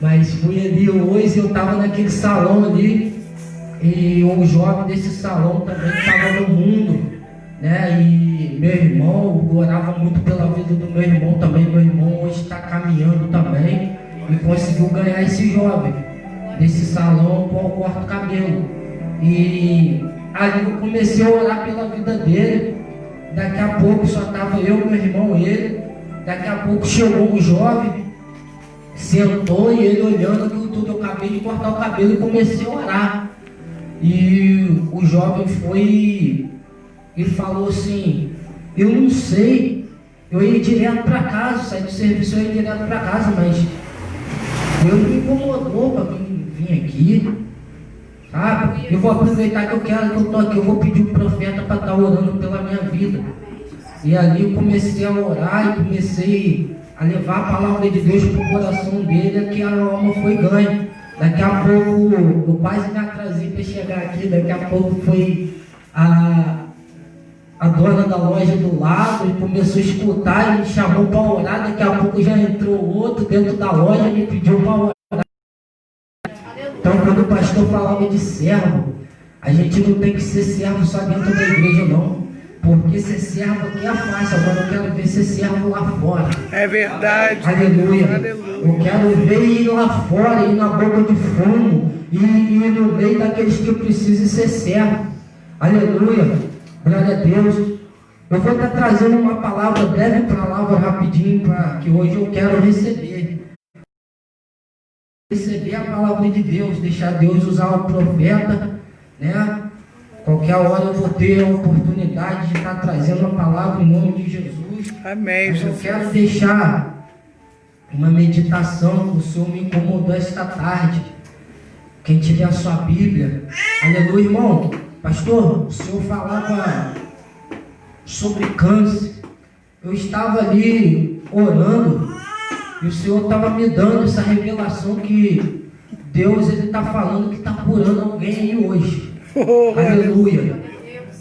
Mas fui ali hoje, eu estava naquele salão ali, e o jovem desse salão também estava no mundo, né? E meu irmão, eu orava muito pela vida do meu irmão também. Meu irmão hoje está caminhando também e conseguiu ganhar esse jovem desse salão com o corte cabelo. E ali eu comecei a orar pela vida dele. Daqui a pouco só estava eu, meu irmão e ele. Daqui a pouco chegou um jovem, sentou e ele olhando tudo, eu acabei de cortar o cabelo e comecei a orar. E o jovem foi e falou assim: eu não sei, eu ia direto para casa, saí do serviço, eu ia direto para casa, mas Deus me incomodou para vir aqui, sabe? Eu vou aproveitar que eu estou aqui, eu vou pedir o profeta para estar orando pela minha vida. E ali eu comecei a orar e comecei a levar a palavra de Deus para o coração dele, que a alma foi ganha. Daqui a pouco, eu quase me atrasei para chegar aqui, daqui a pouco foi a dona da loja do lado e começou a escutar e me chamou para orar. Daqui a pouco já entrou outro dentro da loja e me pediu para orar. Então, quando o pastor falava de servo, a gente não tem que ser servo só dentro da igreja, não. Porque ser servo aqui é fácil, agora eu quero ver ser servo lá fora. É verdade. Aleluia. Aleluia. Eu quero ver ir lá fora, ir na boca de fumo, e ir no meio daqueles que precisam ser servo. Aleluia. Glória a Deus. Eu vou estar trazendo uma palavra, breve palavra rapidinho, que hoje eu quero receber. Receber a palavra de Deus, deixar Deus usar o profeta, né? Qualquer hora eu vou ter a oportunidade de estar trazendo a palavra em nome de Jesus. Amém, Mas Jesus. eu quero deixar uma meditação que o Senhor me incomodou esta tarde. Quem tiver a sua Bíblia, aleluia, irmão. Pastor, o Senhor falava sobre câncer. Eu estava ali orando e o Senhor estava me dando essa revelação que Deus está falando que está curando alguém aí hoje. Aleluia.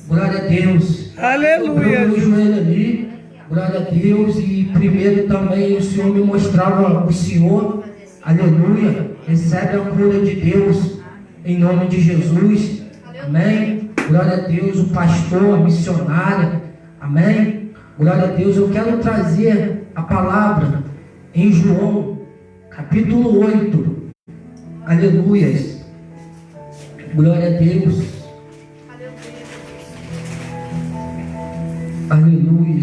Glória a Deus. Aleluia. Eu no joelho ali, glória a Deus. E primeiro também o Senhor me mostrava o Senhor. Aleluia. Recebe a cura de Deus em nome de Jesus. Amém. Glória a Deus. O pastor, a missionária. Amém. Glória a Deus. Eu quero trazer a palavra em João capítulo 8. Aleluia. Glória a Deus. Aleluia.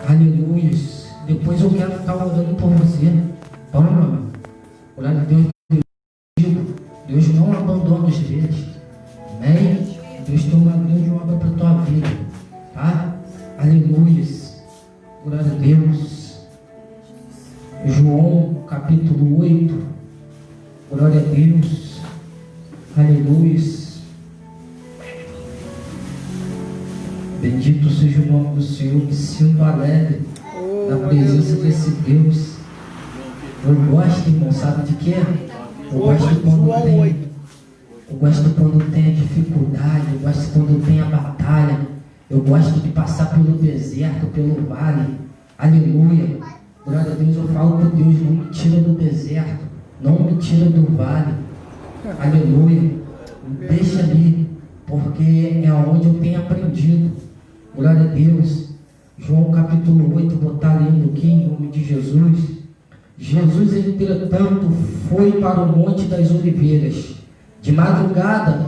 Aleluia. Depois eu quero estar orando por você. Toma. Glória a Deus. Deus não abandona os deles. Amém? Deus tem uma grande obra para a tua vida. Tá? Aleluia. Glória a Deus. João capítulo 8. Glória a Deus. Aleluia. Bendito seja o nome do Senhor. Me sinto alegre na presença desse Deus. Eu gosto, irmão, sabe de quê? Eu gosto quando tem a dificuldade, eu gosto quando tem a batalha, eu gosto de passar pelo deserto, pelo vale. Aleluia. Glória a Deus. Eu falo com Deus, não me tira do deserto, não me tira do vale. Aleluia. Deixa ali, porque é onde eu tenho aprendido. Glória a Deus. João capítulo 8, vou estar lendo aqui em nome de Jesus. Jesus, entretanto, foi para o Monte das Oliveiras. De madrugada,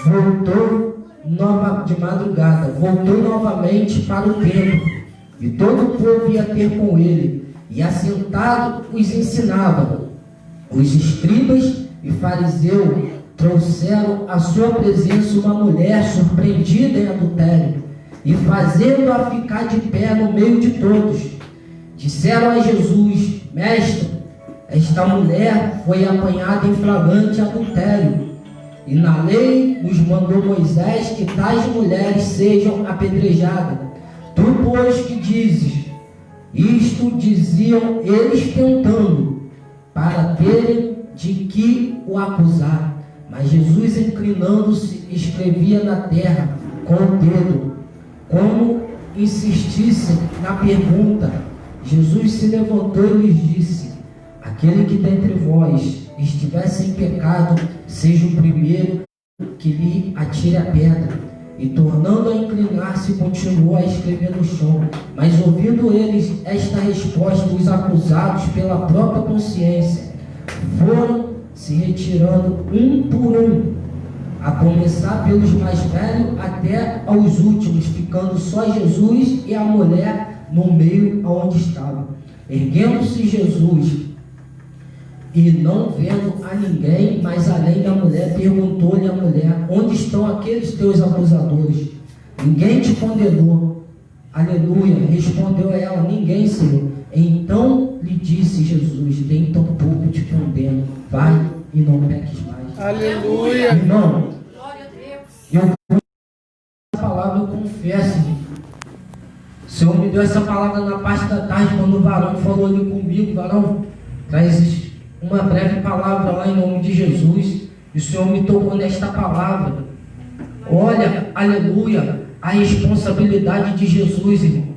voltou novamente para o templo. E todo o povo ia ter com ele. E assentado os ensinava. Os escribas e fariseus trouxeram à sua presença uma mulher surpreendida em adultério, e fazendo-a ficar de pé no meio de todos, disseram a Jesus: Mestre, esta mulher foi apanhada em flagrante adultério, e na lei nos mandou Moisés que tais mulheres sejam apedrejadas. Tu, pois, que dizes? Isto diziam eles tentando, para terem de que o acusar. Mas Jesus, inclinando-se, escrevia na terra com o dedo, como insistissem na pergunta. Jesus se levantou e lhes disse: aquele que dentre vós estiver sem pecado, seja o primeiro que lhe atire a pedra. E tornando a inclinar-se, continuou a escrever no chão. Mas ouvindo eles esta resposta, os acusados pela própria consciência foram se retirando um por um, a começar pelos mais velhos até aos últimos, ficando só Jesus e a mulher no meio aonde estavam. Erguendo-se Jesus e não vendo a ninguém, mas além da mulher, perguntou-lhe a mulher: onde estão aqueles teus acusadores? Ninguém te condenou? Aleluia. Respondeu ela: ninguém, Senhor. Então lhe disse Jesus: nem tampouco te condeno, vai e não peques mais. Aleluia. Irmão, eu essa palavra, eu confesso, o Senhor me deu essa palavra na parte da tarde, quando o varão falou ali comigo: varão, traz uma breve palavra lá em nome de Jesus. E o Senhor me tocou nesta palavra. Olha, aleluia, a responsabilidade de Jesus, irmão.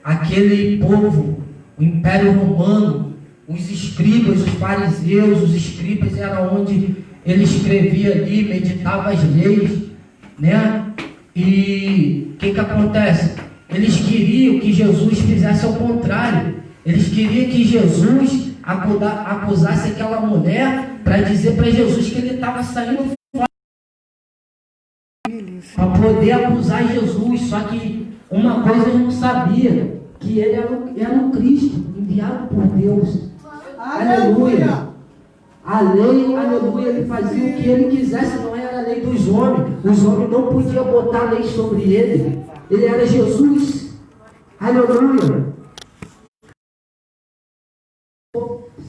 Aquele povo, o Império Romano, os escribas, os fariseus, os escribas era onde ele escrevia ali, meditava as leis, né? E o que acontece? Eles queriam que Jesus fizesse ao contrário. Eles queriam que Jesus acusasse aquela mulher para dizer para Jesus que ele estava saindo fora para poder acusar Jesus. Só que uma coisa ele não sabia, que ele era o Cristo enviado por Deus. Aleluia. A lei, aleluia, ele fazia o que ele quisesse, não era a lei dos homens. Os homens não podiam botar lei sobre ele. Ele era Jesus. Aleluia.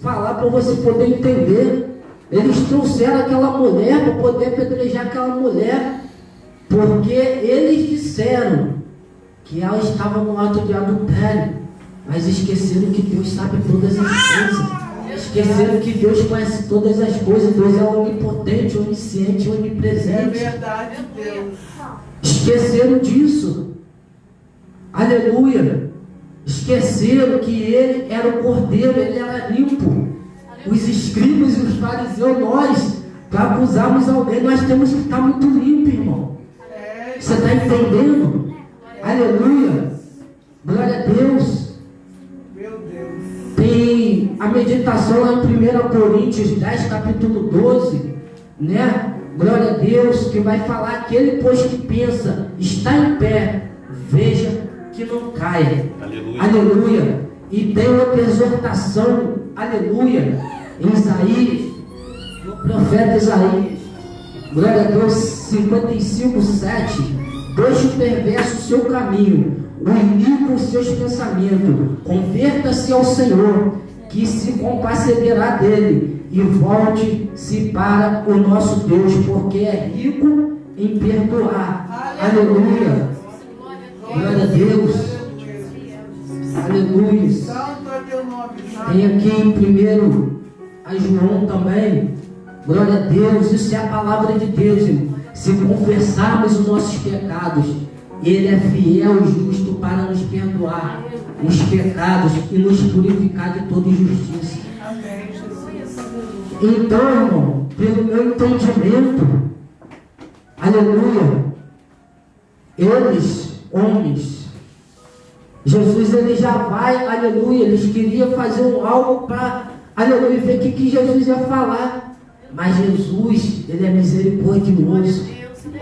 Falar para você poder entender. Eles trouxeram aquela mulher para poder apedrejar aquela mulher, porque eles disseram que ela estava no ato de adultério, mas esqueceram que Deus sabe todas as coisas. Esqueceram que Deus conhece todas as coisas. Deus é onipotente, onisciente, onipresente. É verdade, Deus. Esqueceram disso. Aleluia. Esqueceram que ele era o cordeiro, ele era limpo. Os escribas e os fariseus, nós, para acusarmos alguém, nós temos que estar muito limpo, irmão. Você está entendendo? Aleluia. Glória a Deus. Meu Deus. Tem a meditação lá em 1 Coríntios 10, capítulo 12, né? Glória a Deus, que vai falar: aquele, pois, que pensa, está em pé, veja que não caia. Aleluia. Aleluia. E tem outra exortação, aleluia, em Isaías, no profeta Isaías, glória a Deus, 55, 7. Deixe o perverso o seu caminho, o iníquo os seus pensamentos, converta-se ao Senhor, que se compadeceria dele, e volte-se para o nosso Deus, porque é rico em perdoar. Aleluia. Glória a Deus. Aleluia. Tem aqui em 1 a João também. Glória a Deus. Isso é a palavra de Deus, irmão. Se confessarmos os nossos pecados, Ele é fiel e justo para nos perdoar os pecados e nos purificar de toda injustiça. Então, irmão, pelo meu entendimento, aleluia, eles, homens, Jesus, ele já vai, aleluia, eles queriam fazer algo para, aleluia, ver o que Jesus ia falar. Mas Jesus, ele é misericordioso,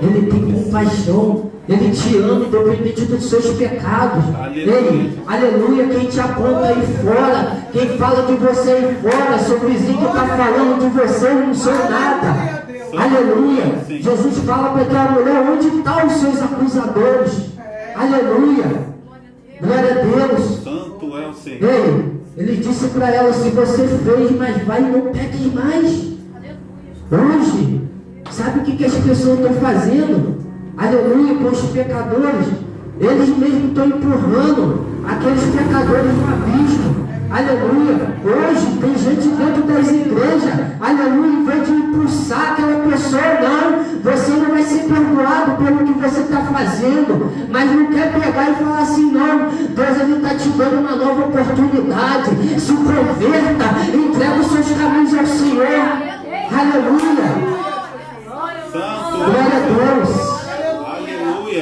ele tem compaixão, ele te ama, independente dos seus pecados. Ele, aleluia, quem te aponta aí fora, quem fala de você aí fora, seu vizinho que está falando de você, eu não sou nada. Aleluia. Jesus fala para aquela mulher: onde estão os seus acusadores? Aleluia. Glória a Deus. Santo é o Senhor. Ele disse para ela: se você fez, mas vai e não peques mais. Hoje, sabe o que as pessoas estão fazendo? Aleluia, com os pecadores. Eles mesmos estão empurrando aqueles pecadores no abismo. aleluia. Hoje tem gente dentro das igrejas, aleluia, em vez de impulsar aquela pessoa, não, você não vai ser perdoado pelo que você está fazendo, mas não quer pegar e falar assim, não, Deus ele está te dando uma nova oportunidade, se converta, entrega os seus caminhos ao Senhor, aleluia. Glória a Deus.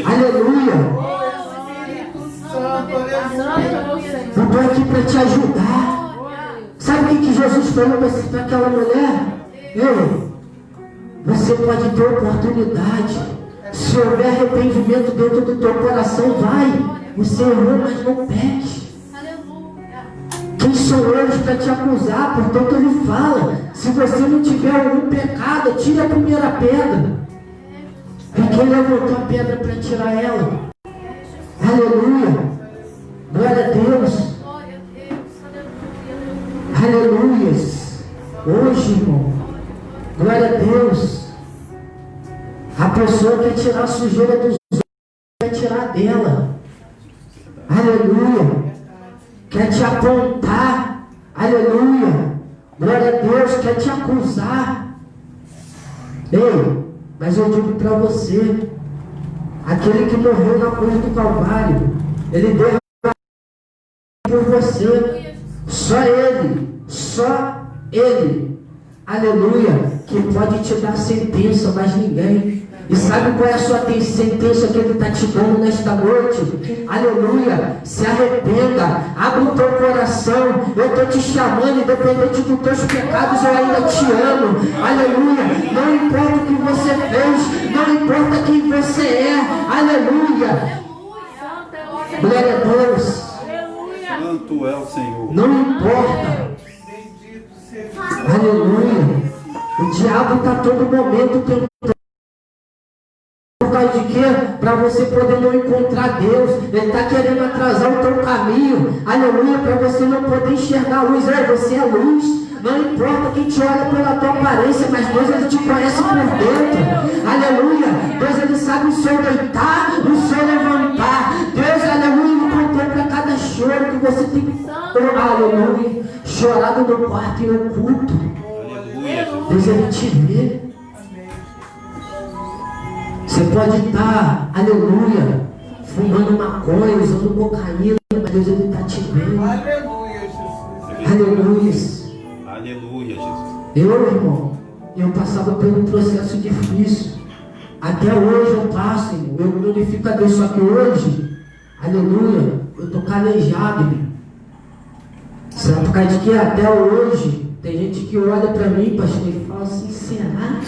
Aleluia. Eu estou aqui para te ajudar. Sabe o que Jesus falou para aquela mulher? Você pode ter oportunidade. Se houver arrependimento dentro do teu coração, vai. Você errou, mas não peque. Quem são eles para te acusar? Portanto, ele fala: se você não tiver algum pecado, tire a primeira pedra. E quem levantou a pedra para tirar ela? Aleluia. Glória a Deus. Aleluias. Hoje, irmão, glória a Deus. A pessoa quer tirar a sujeira dos outros, quer tirar dela. Aleluia. Quer te apontar. Aleluia. Glória a Deus. Quer te acusar. Ei, mas eu digo para você, aquele que morreu na cruz do Calvário, ele deu por você, só ele, aleluia, que pode te dar sentença, mas ninguém. E sabe qual é a sua sentença que ele está te dando nesta noite? Aleluia, se arrependa, abre o teu coração, eu estou te chamando, independente dos teus pecados, eu ainda te amo, aleluia, não importa o que você fez, não importa quem você é, aleluia, glória a Deus. Santo é o Senhor. Não importa. Aleluia. O diabo está todo momento tentando. Por causa de quê? Para você poder não encontrar Deus. Ele está querendo atrasar o teu caminho. Aleluia. Para você não poder enxergar a luz. Você é luz. Não importa quem te olha pela tua aparência, mas Deus ele te conhece por dentro. Aleluia. Deus ele sabe o seu deitar, o seu levantar. Deus, aleluia, contempla cada choro que você tem. Aleluia. Chorado no quarto e oculto. Deus ele te vê. Você pode estar, aleluia, fumando maconha, usando cocaína, mas Deus ele está te vendo. Aleluia, Jesus. Aleluia. Aleluia, Jesus. Eu, irmão, eu passava por um processo difícil. Até hoje eu passo, irmão. Eu glorifico a Deus, só que hoje, aleluia, eu estou calejado, irmão. Sabe por causa de que até hoje tem gente que olha para mim, pastor, e fala assim, será?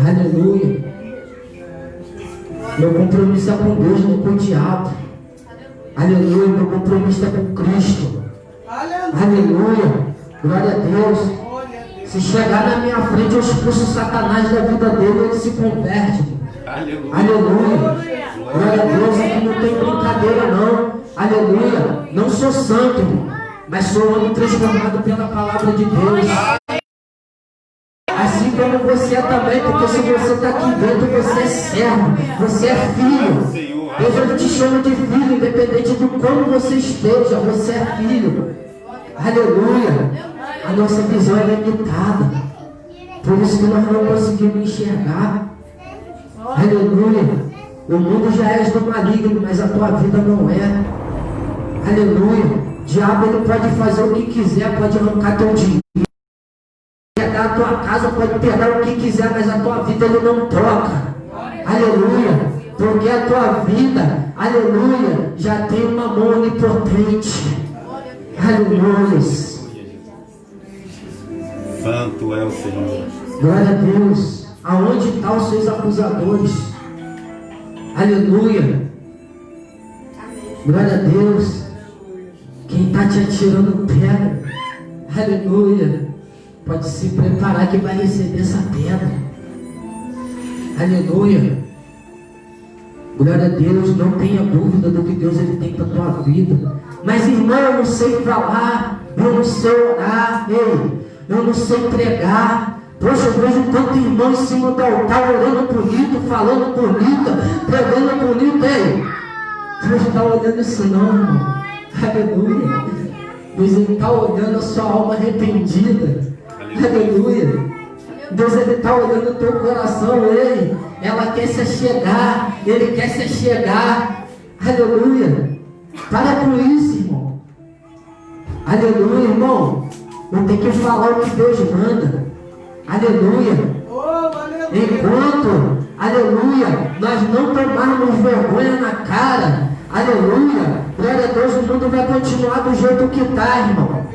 Aleluia. Meu compromisso é com Deus, não com o diabo. Aleluia, meu compromisso é com Cristo. Aleluia. Glória a Deus. Se chegar na minha frente, eu expulso Satanás da vida dele, ele se converte. Aleluia. Glória a Deus, aqui não tem brincadeira não. Aleluia. Não sou santo, mas sou homem transformado pela palavra de Deus. Assim como você é também, porque se você está aqui dentro, você é servo, você é filho. Deus ele te chama de filho, independente de como você esteja, você é filho. Aleluia. A nossa visão é limitada. Por isso que nós não conseguimos enxergar. Aleluia. O mundo já é do maligno, mas a tua vida não é. Aleluia. O diabo ele pode fazer o que quiser, pode arrancar teu dinheiro, pegar a tua casa, pode pegar o que quiser, mas a tua vida ele não troca. Aleluia. Porque a tua vida, aleluia, já tem uma mão onipotente. Aleluia. Santo é o Senhor. Glória a Deus. Aonde estão os seus acusadores? Aleluia. Glória a Deus. Quem está te atirando pedra, aleluia, pode se preparar que vai receber essa pedra. Aleluia. Glória a Deus. Não tenha dúvida do que Deus ele tem para a tua vida. Mas irmão, eu não sei falar, eu não sei orar, eu não sei pregar. Poxa, eu vejo tanto irmão em cima do altar, orando bonito, falando bonito, pregando bonito. Deus não está olhando isso não, irmão. Aleluia. Deus Ele está olhando a sua alma arrependida. Aleluia. Deus Ele está olhando o teu coração. Ela quer se achegar. Ele quer se achegar. Aleluia. Para com isso, irmão. Aleluia, irmão. Não tem que falar o que Deus manda. Aleluia. Enquanto, aleluia, nós não tomarmos vergonha na cara, aleluia, glória a Deus, o mundo vai continuar do jeito que está, irmão.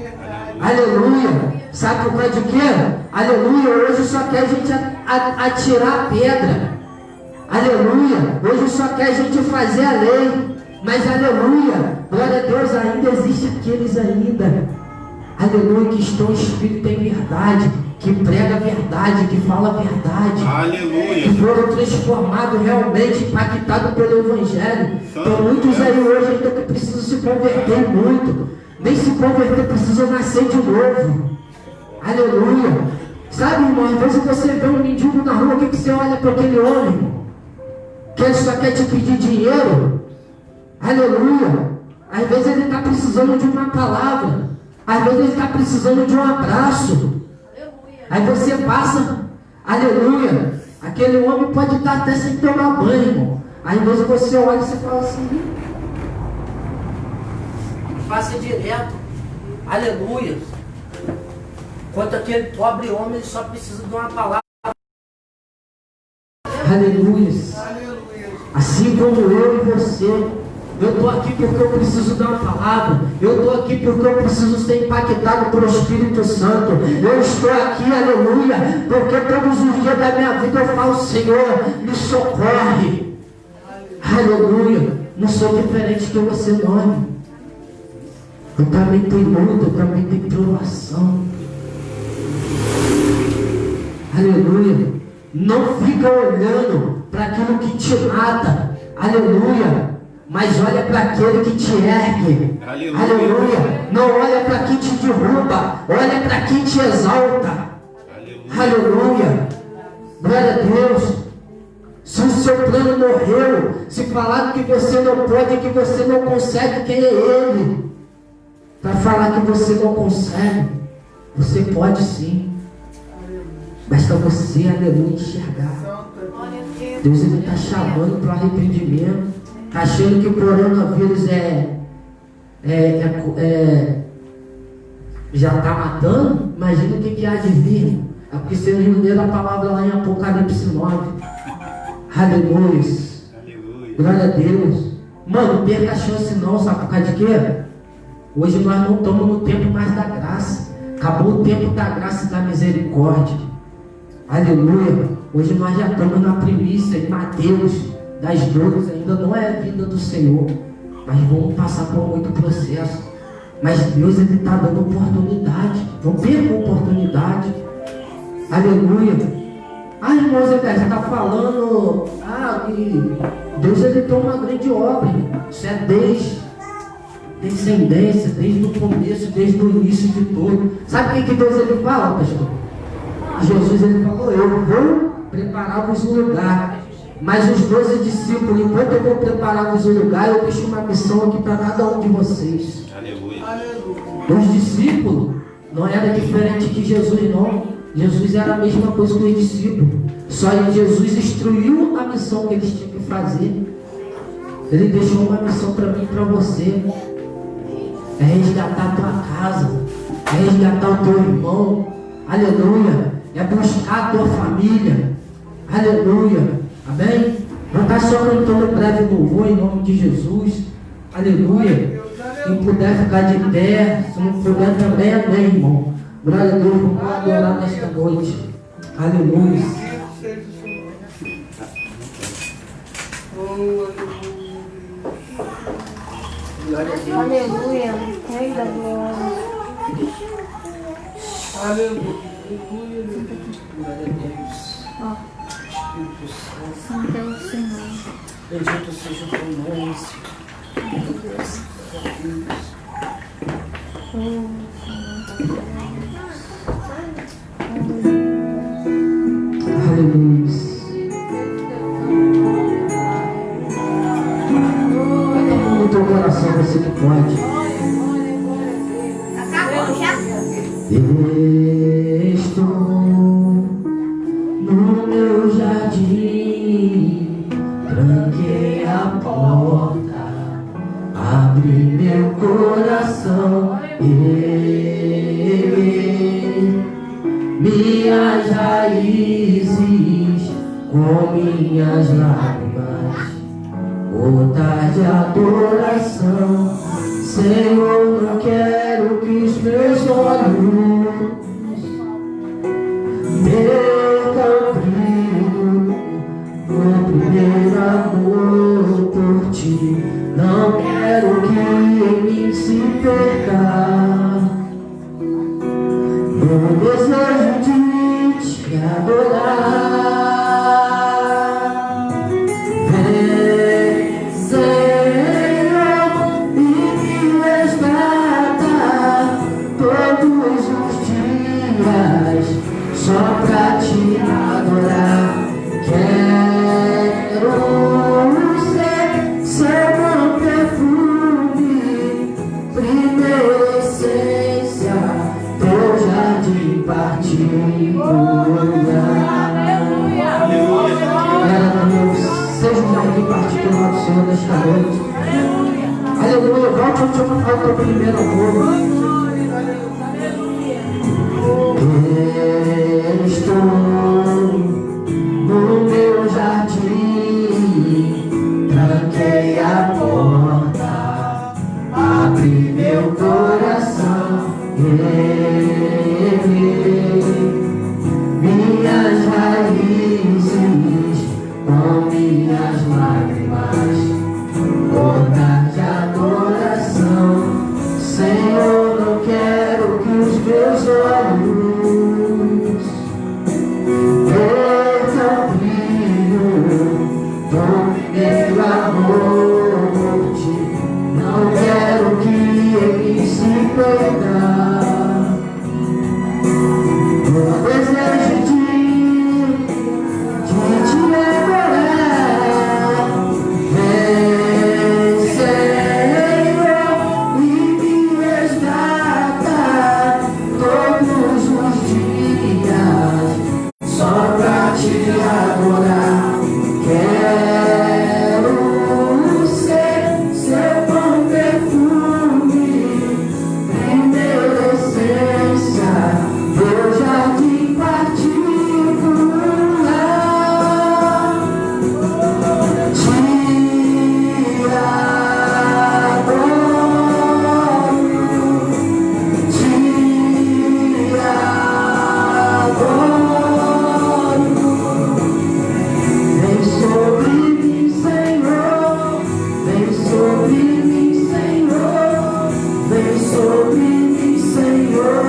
Aleluia. Sabe por causa de quê? Aleluia. Hoje só quer a gente atirar a pedra. Aleluia. Hoje só quer a gente fazer a lei. Mas aleluia, glória a Deus, ainda existe aqueles ainda, aleluia, que estão em espírito em verdade, que prega a verdade, que fala a verdade. Aleluia. Que foram transformados realmente, impactados pelo Evangelho. Tem muitos aí hoje ainda que precisam se converter muito. Nem se converter, precisam nascer de novo. Aleluia. Sabe, irmão, às vezes você vê um mendigo na rua, o que você olha para aquele homem, irmão? Que ele só quer te pedir dinheiro? Aleluia. Às vezes ele está precisando de uma palavra. Às vezes ele está precisando de um abraço. Aí você passa, aleluia. Aquele homem pode estar até sem tomar banho, irmão. Aí às vezes você olha e você fala assim, faça direto. Aleluia. Enquanto aquele pobre homem, ele só precisa de uma palavra. Aleluia. Assim como eu e você. Eu estou aqui porque eu preciso dar uma palavra. Eu estou aqui porque eu preciso ser impactado pelo Espírito Santo. Eu estou aqui, aleluia, porque todos os dias da minha vida eu falo, Senhor, me socorre. Aleluia. Não sou diferente que você, não. Eu também tenho luta, eu também tenho provação. Aleluia. Não fica olhando para aquilo que te mata. Aleluia. Mas olha para aquele que te ergue. Aleluia. Aleluia. Não olha para quem te derruba. Olha para quem te exalta. Aleluia. Aleluia. Glória a Deus. Se o seu plano morreu, se falaram que você não pode, que você não consegue, quem é Ele? Para falar que você não consegue, você pode sim. Basta você, aleluia, enxergar. Deus está chamando para o arrependimento. Está achando que o coronavírus já está matando? Imagina o que há de vir. É porque vocês não leram a palavra lá em Apocalipse 9. Aleluia. Glória a Deus. Mano, perca a chance não, sabe por causa de quê? Hoje nós não estamos no tempo mais da graça. Acabou o tempo da graça e da misericórdia. Aleluia. Hoje nós já estamos na primícia em Mateus das dores, ainda não é a vida do Senhor, mas vamos passar por muito processo. Mas Deus está dando oportunidade. Não perca a oportunidade. Aleluia. Irmão Zé, você está falando e Deus tem uma grande obra. Isso é descendência, desde o começo, desde o início de tudo. Sabe o que Deus fala, pastor? Jesus falou, eu vou preparar-vos um lugar. Mas os 12 discípulos, enquanto eu vou preparar-vos um lugar, eu deixo uma missão aqui para cada um de vocês. Aleluia. Os discípulos não eram diferente que Jesus, não. Jesus era a mesma coisa que os discípulos. Só que Jesus instruiu a missão que eles tinham que fazer. Ele deixou uma missão para mim e para você. É resgatar a tua casa. É resgatar o teu irmão. Aleluia. É buscar a tua família. Aleluia. Amém? Vou estar só cantando breve louvor em nome de Jesus. Aleluia. Quem puder ficar de pé, se não puder também, amém, irmão. Glória a Deus, vamos adorar nesta noite. Aleluia. Glória a Deus. Aleluia. Rei da glória. Aleluia. Glória a Deus. Santo é o Senhor. Bendito seja o teu nome, Senhor. Aleluia. Canta no teu coração, você que pode. Estou no meu jardim, tranquei a porta, abri meu coração, minhas raízes com minhas lágrimas, gotas de adoração. Senhor, não quero que os meus olhos percam brilho no primeiro amor por ti. Não quero que em mim se perca no desejo de te adorar. Vem, Senhor, e me resgata todos os dias só pra te adorar. Quero ser seu bom perfume, primeira essência, teu jardim particular. Seja um jardim particular do Senhor nesta noite. Aleluia. Volte onde eu falo teu primeiro amor. Estou no meu jardim, tranquei a porta, abri meu coração, minhas raízes com minhas lágrimas, gotas de adoração. Senhor, não quero que os meus olhos percam brilho do primeiro amor por ti. Não quero que ele se perca no desejo de te adorar. Vem, Senhor, e me resgata todos os dias só pra te adorar. Quero ser seu bom perfume, primeira essência, teu jardim particular. Vem sobre mim, Senhor, vem sobre mim, Senhor, vem sobre mim, Senhor.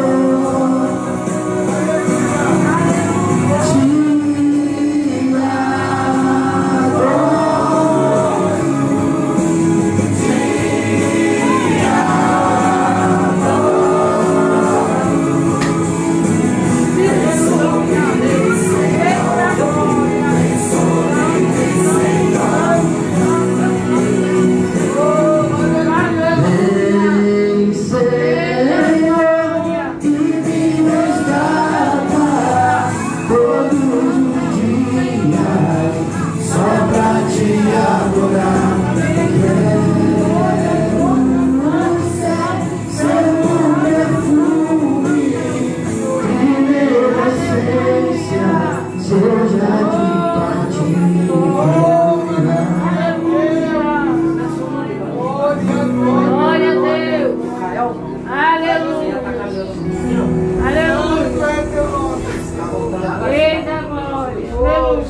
Vem, Senhor, e me resgata todos os dias só pra te adorar. Seu bom perfume, primeira essência, seu jardim particular. Glória a Deus. Aleluia. Aleluia. Eita glória. Aleluia.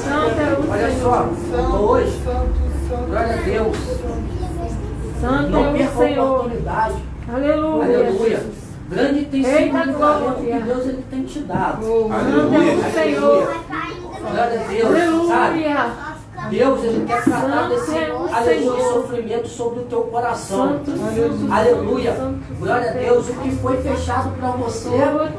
Santo é o Olha Senhor. só, hoje, glória a Deus, Santo não é o perca a Senhor. oportunidade. Aleluia. Aleluia. Grande tem sido Eita o livramento glória. que Deus ele tem te dado. Santo é o Senhor. Glória a Deus, sabe? Aleluia. Deus, ele quer tratar Santo desse é o aleluia, Senhor. sofrimento sobre o teu coração. Santo, santo, Aleluia. santo, Glória a santo. Deus. O que foi fechado para você,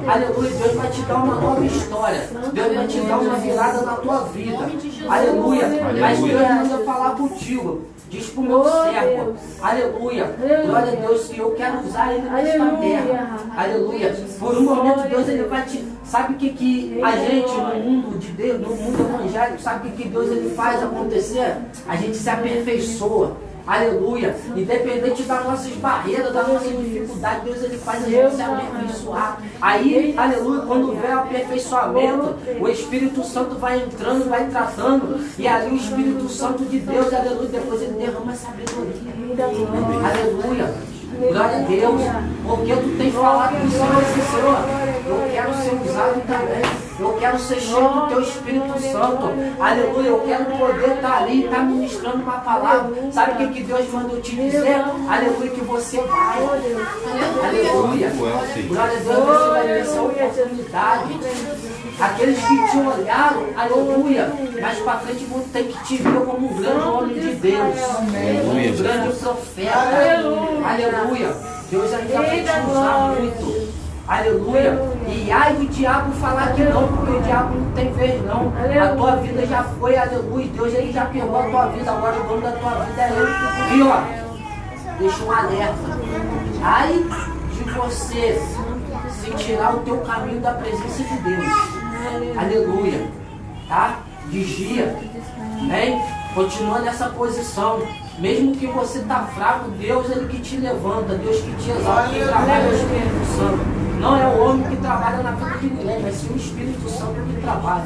aleluia, Deus vai te dar uma nova história. Deus vai te dar uma virada na tua vida. Aleluia. Aleluia. Mas Deus manda eu falar contigo. Diz pro meu servo, aleluia, glória a Deus, que eu quero usar ele nesta terra, aleluia. Por um momento Deus ele vai te, sabe o que a gente no mundo de Deus, no mundo evangélico, sabe o que Deus ele faz acontecer? A gente se aperfeiçoa, aleluia. Independente das nossas barreiras, das nossas dificuldades, Deus ele faz a gente se aperfeiçoar. Aí, aleluia, quando vem o aperfeiçoamento, o Espírito Santo vai entrando, vai tratando, e ali o Espírito Santo de Deus, aleluia, depois ele derrama sabedoria. Aleluia. Glória a Deus. Porque tu tem falado com o Senhor assim, Senhor, eu quero ser usado também. Eu quero ser cheio do teu Espírito Santo. Aleluia. Eu quero poder estar ali, estar ministrando uma palavra. Sabe o que Deus manda eu te dizer? Aleluia, que você vai. Aleluia. Glória a Deus, você vai ter essa oportunidade. Aqueles que te olharam, aleluia, mais para frente vão ter que te ver como um grande homem de Deus, como um grande profeta, aleluia. Deus ainda vai te usar muito, aleluia. E ai do diabo falar que não, porque o diabo não tem vez não. A tua vida já foi, aleluia. Deus ele já pegou a tua vida, agora o dono da tua vida é ele. E ó, deixa um alerta. Ai de você se tirar o teu caminho da presença de Deus. Aleluia, tá? Vigia, amém? Continua nessa posição. Mesmo que você tá fraco, Deus ele que te levanta, Deus que te exalta, quem trabalha é o Espírito Santo. Não é o homem que trabalha na vida de ninguém, mas sim o Espírito Santo que trabalha.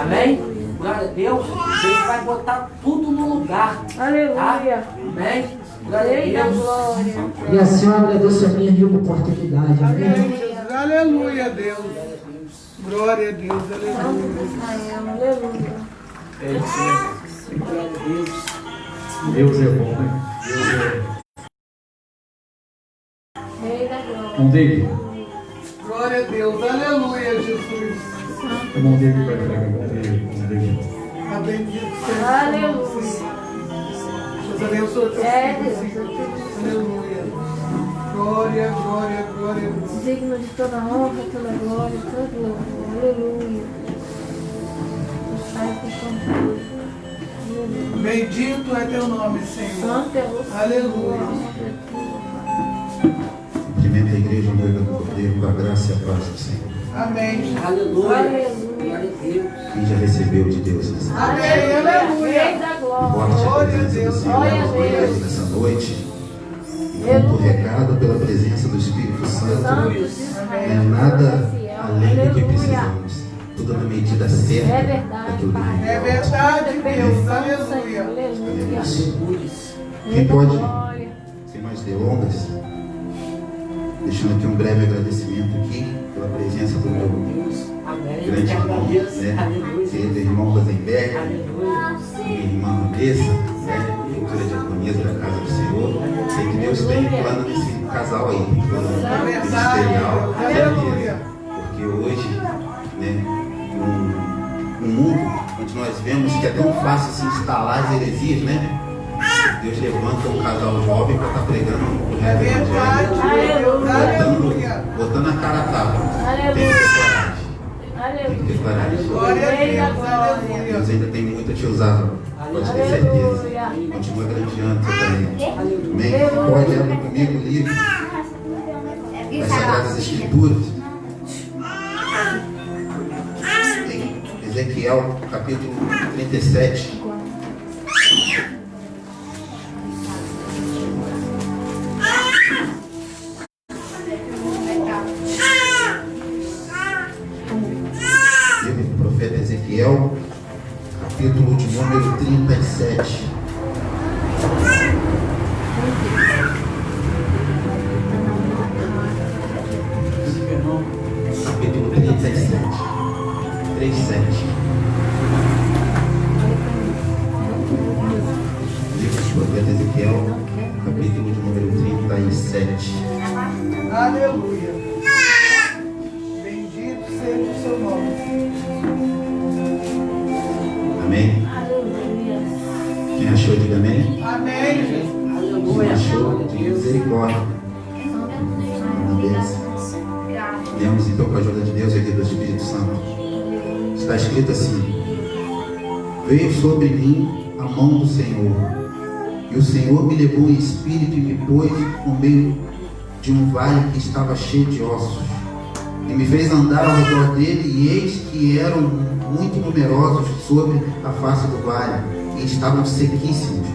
Amém? Glória a Deus. Ele vai botar tudo no lugar. Aleluia. Tá? Amém? Glória a Deus. E a senhora agradeço a minha rica oportunidade. Amém. Aleluia, Deus. Glória a Deus, aleluia. Aleluia. Glória a Deus. Deus é bom, né? Deus é. Rei da glória. Mão dele. Glória a Deus, aleluia, Jesus. A mão dele vai pregar, mão dele. A bendito seja. Aleluia. Deus abençoe teu É, filho. Deus. Aleluia. Glória, glória, glória a Deus. Digno de toda honra, toda glória, toda louvor. Aleluia. Sai por controle. Aleluia. Bendito é teu nome, Senhor. Santo é o Senhor. Aleluia. Cumprimento a igreja noiva do Cordeiro com a graça e a paz do Senhor. Amém. Aleluia. Aleluia. Glória a Deus. Quem já recebeu de Deus nessa noite? Amém, Rei aleluia. da glória. Forte a Glória a presença Deus. do Senhor Glória a nos meus Deus. nessa noite. Muito regado pela presença do Espírito Santo. Santo de Não é Israel. nada fiel. além do que Aleluia. precisamos. Tudo na medida certa. É verdade, daquilo que Pai. Ele É verdade, Deus. Perfeição, Aleluia. Senhor. Aleluia. Aleluia. Quem pode, Glória. sem mais delongas, deixando aqui um breve agradecimento aqui pela presença do meu Amém. grande irmão, né? Aleluia. Ele é irmão Rosenberg, Aleluia. minha irmã Vanessa, né? Futura diaconisa da Casa do Senhor. Sei que Deus tem plano nesse casal aí, plano ministerial, certeza. Porque hoje, né, num mundo onde nós vemos que é tão fácil se instalar as heresias, né? Deus levanta um casal jovem para estar pregando o É verdade, Deus. Aleluia. botando a cara a tapa. Aleluia. Tem que ter coragem. Tem que ter Aleluia. coragem. Glória a Rei da Deus. glória. Aleluia. Deus ainda tem muito a te usar, pode ter certeza. Continua grandeando seu talento. Amém? Pode abrir comigo o livro das Sagradas Escrituras. Em Ezequiel, capítulo 37. Livro do profeta Ezequiel, capítulo de número 37. Capítulo 37. 37. Livro do profeta Ezequiel, capítulo de número 37. Aleluia. Bendito seja o seu nome. Amém? Aleluia. Quem achou, diga amém. Amém, Jesus. Quem Aleluia. achou, diga misericórdia. Amém. Lemos então com a ajuda de Deus e aqui do Espírito Santo. Está escrito assim: veio sobre mim a mão do Senhor. E o Senhor me levou em espírito e me pôs no meio de um vale que estava cheio de ossos. E me fez andar ao redor dele, e eis que eram muito numerosos sobre a face do vale, e estavam sequíssimos.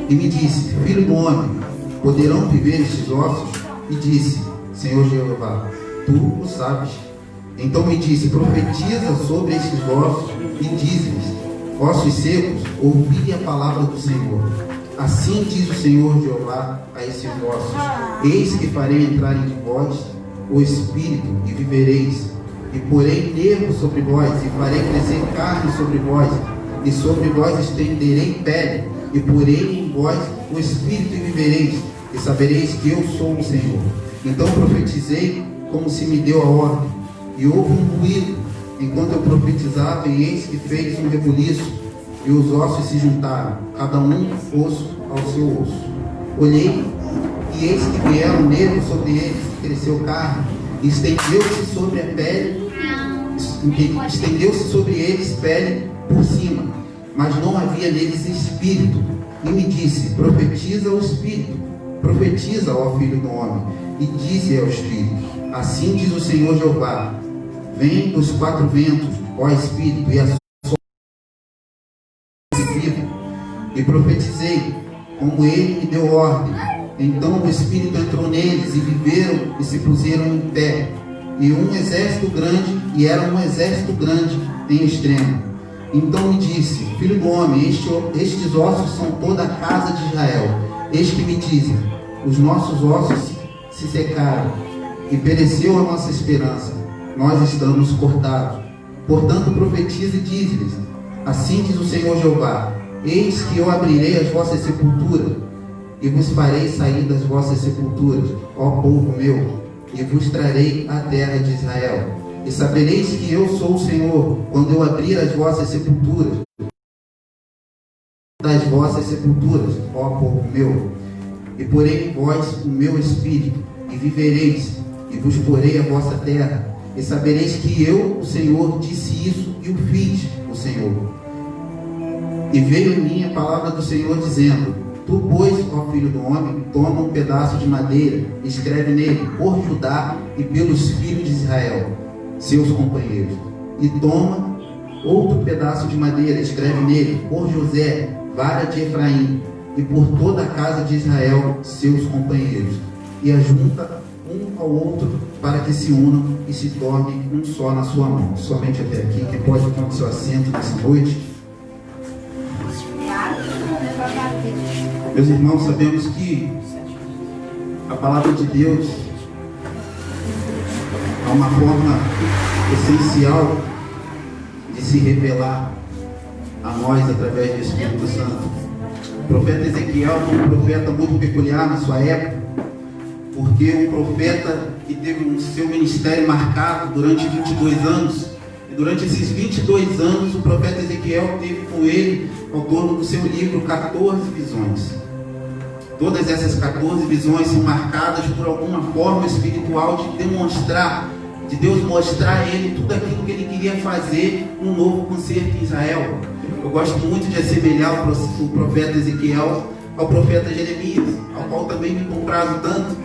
E me disse: filho do homem, poderão viver estes ossos? E disse: Senhor Jeová, tu o sabes. Então me disse: profetiza sobre estes ossos e dize-lhes: ossos secos, ouvi a palavra do Senhor. Assim diz o Senhor Jeová a esses ossos: eis que farei entrar em vós o Espírito, e vivereis. E porei nervos sobre vós, e farei crescer carne sobre vós, e sobre vós estenderei pele, e porei em vós o Espírito, e vivereis, e sabereis que eu sou o Senhor. Então profetizei como se me deu a ordem, e houve um ruído enquanto eu profetizava, e eis que fez um rebuliço, e os ossos se juntaram, cada um osso ao seu osso. Olhei, e eis que vieram nervos sobre eles, e cresceu carne, e estendeu-se sobre a pele, estendeu-se sobre eles pele por cima, mas não havia neles espírito. E me disse: profetiza ao Espírito, profetiza, ó filho do homem, e dize ao Espírito: assim diz o Senhor Jeová, vem dos quatro ventos, ó Espírito, e a sua vida. E profetizei como ele me deu ordem. Então o Espírito entrou neles, e viveram e se puseram em pé, e um exército grande, e era um exército grande em extremo. Então me disse: filho do homem, estes ossos são toda a casa de Israel. Eis que me dizem: os nossos ossos se secaram, e pereceu a nossa esperança, nós estamos cortados. Portanto profetiza e diz-lhes: assim diz o Senhor Jeová, eis que eu abrirei as vossas sepulturas, e vos farei sair das vossas sepulturas, ó povo meu, e vos trarei à terra de Israel. E sabereis que eu sou o Senhor, quando eu abrir as vossas sepulturas, das vossas sepulturas, ó povo meu, e porei em vós o meu espírito, e vivereis, e vos porei a vossa terra. E sabereis que eu, o Senhor, disse isso, e o fiz, o Senhor. E veio em mim a palavra do Senhor, dizendo: tu, pois, ó filho do homem, toma um pedaço de madeira, escreve nele, por Judá e pelos filhos de Israel, seus companheiros. E toma outro pedaço de madeira, escreve nele, por José, vara de Efraim, e por toda a casa de Israel, seus companheiros. E ajunta um ao outro, para que se unam e se tornem um só na sua mão. Somente até aqui. Quem pode tomar seu assento nessa noite? Meus irmãos, sabemos que a palavra de Deus é uma forma essencial de se revelar a nós através do Espírito Santo. O profeta Ezequiel foi um profeta muito peculiar na sua época, porque um profeta que teve o seu ministério marcado durante 22 anos, e durante esses 22 anos o profeta Ezequiel teve com ele, ao torno do seu livro, 14 visões. Todas essas 14 visões são marcadas por alguma forma espiritual de demonstrar, de Deus mostrar a ele tudo aquilo que ele queria fazer, um novo concerto em Israel. Eu gosto muito de assemelhar o profeta Ezequiel ao profeta Jeremias, ao qual também me comprazo tanto,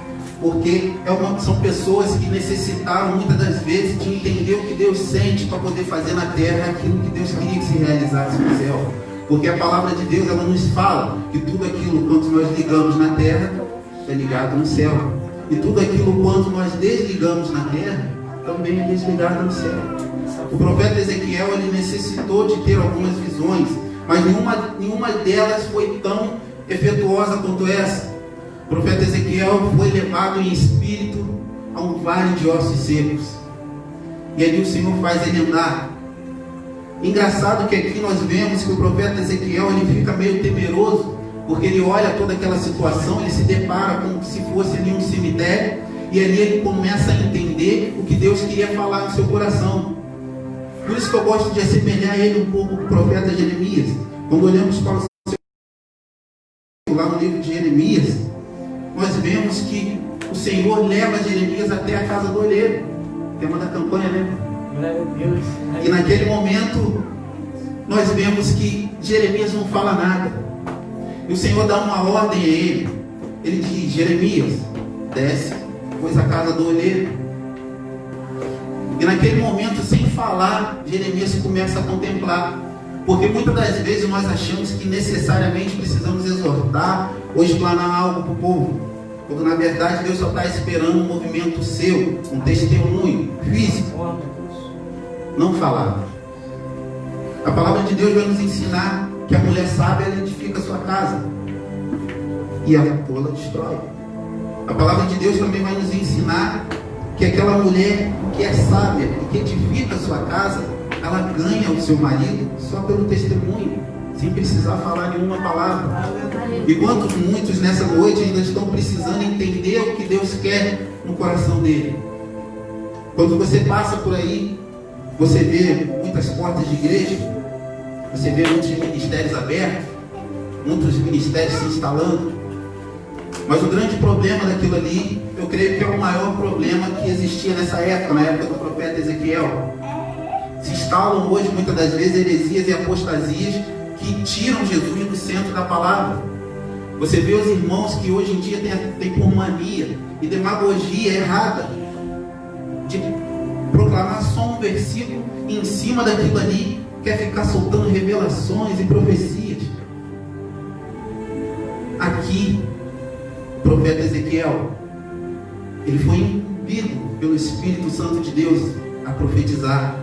porque são pessoas que necessitaram muitas das vezes de entender o que Deus sente para poder fazer na terra aquilo que Deus queria que se realizasse no céu. Porque a palavra de Deus, ela nos fala que tudo aquilo quanto nós ligamos na terra é ligado no céu, e tudo aquilo quanto nós desligamos na terra também é desligado no céu. O profeta Ezequiel, ele necessitou de ter algumas visões, mas nenhuma delas foi tão efetuosa quanto essa. O profeta Ezequiel foi levado em espírito a um vale de ossos secos, e ali o Senhor faz ele andar. Engraçado que aqui nós vemos que o profeta Ezequiel, ele fica meio temeroso, porque ele olha toda aquela situação, ele se depara como se fosse ali um cemitério, e ali ele começa a entender o que Deus queria falar no seu coração. Por isso que eu gosto de assemelhar ele um pouco com o profeta Jeremias. Quando olhamos para o seu lá no livro de Jeremias, nós vemos que o Senhor leva Jeremias até a casa do olheiro, tema da campanha, né? E naquele momento nós vemos que Jeremias não fala nada. E o Senhor dá uma ordem a ele. Ele diz: Jeremias, desce, pois a casa do olheiro. E naquele momento, sem falar, Jeremias começa a contemplar. Porque muitas das vezes nós achamos que necessariamente precisamos exortar ou explanar algo para o povo, quando na verdade Deus só está esperando um movimento seu, um testemunho físico, não falar. A palavra de Deus vai nos ensinar que a mulher sábia, ela edifica a sua casa e a tola destrói. A palavra de Deus também vai nos ensinar que aquela mulher que é sábia e que edifica a sua casa, ela ganha o seu marido só pelo testemunho, sem precisar falar nenhuma palavra. E quantos muitos nessa noite ainda estão precisando entender o que Deus quer no coração dele? Quando você passa por aí, você vê muitas portas de igreja, você vê muitos ministérios abertos, muitos ministérios se instalando. Mas o grande problema daquilo ali, eu creio que é o maior problema que existia nessa época, na época do profeta Ezequiel. Se instalam hoje muitas das vezes heresias e apostasias que tiram Jesus do centro da palavra. Você vê os irmãos que hoje em dia têm por mania e demagogia errada de proclamar só um versículo e em cima daquilo ali quer ficar soltando revelações e profecias. Aqui, o profeta Ezequiel, ele foi imbuído pelo Espírito Santo de Deus a profetizar.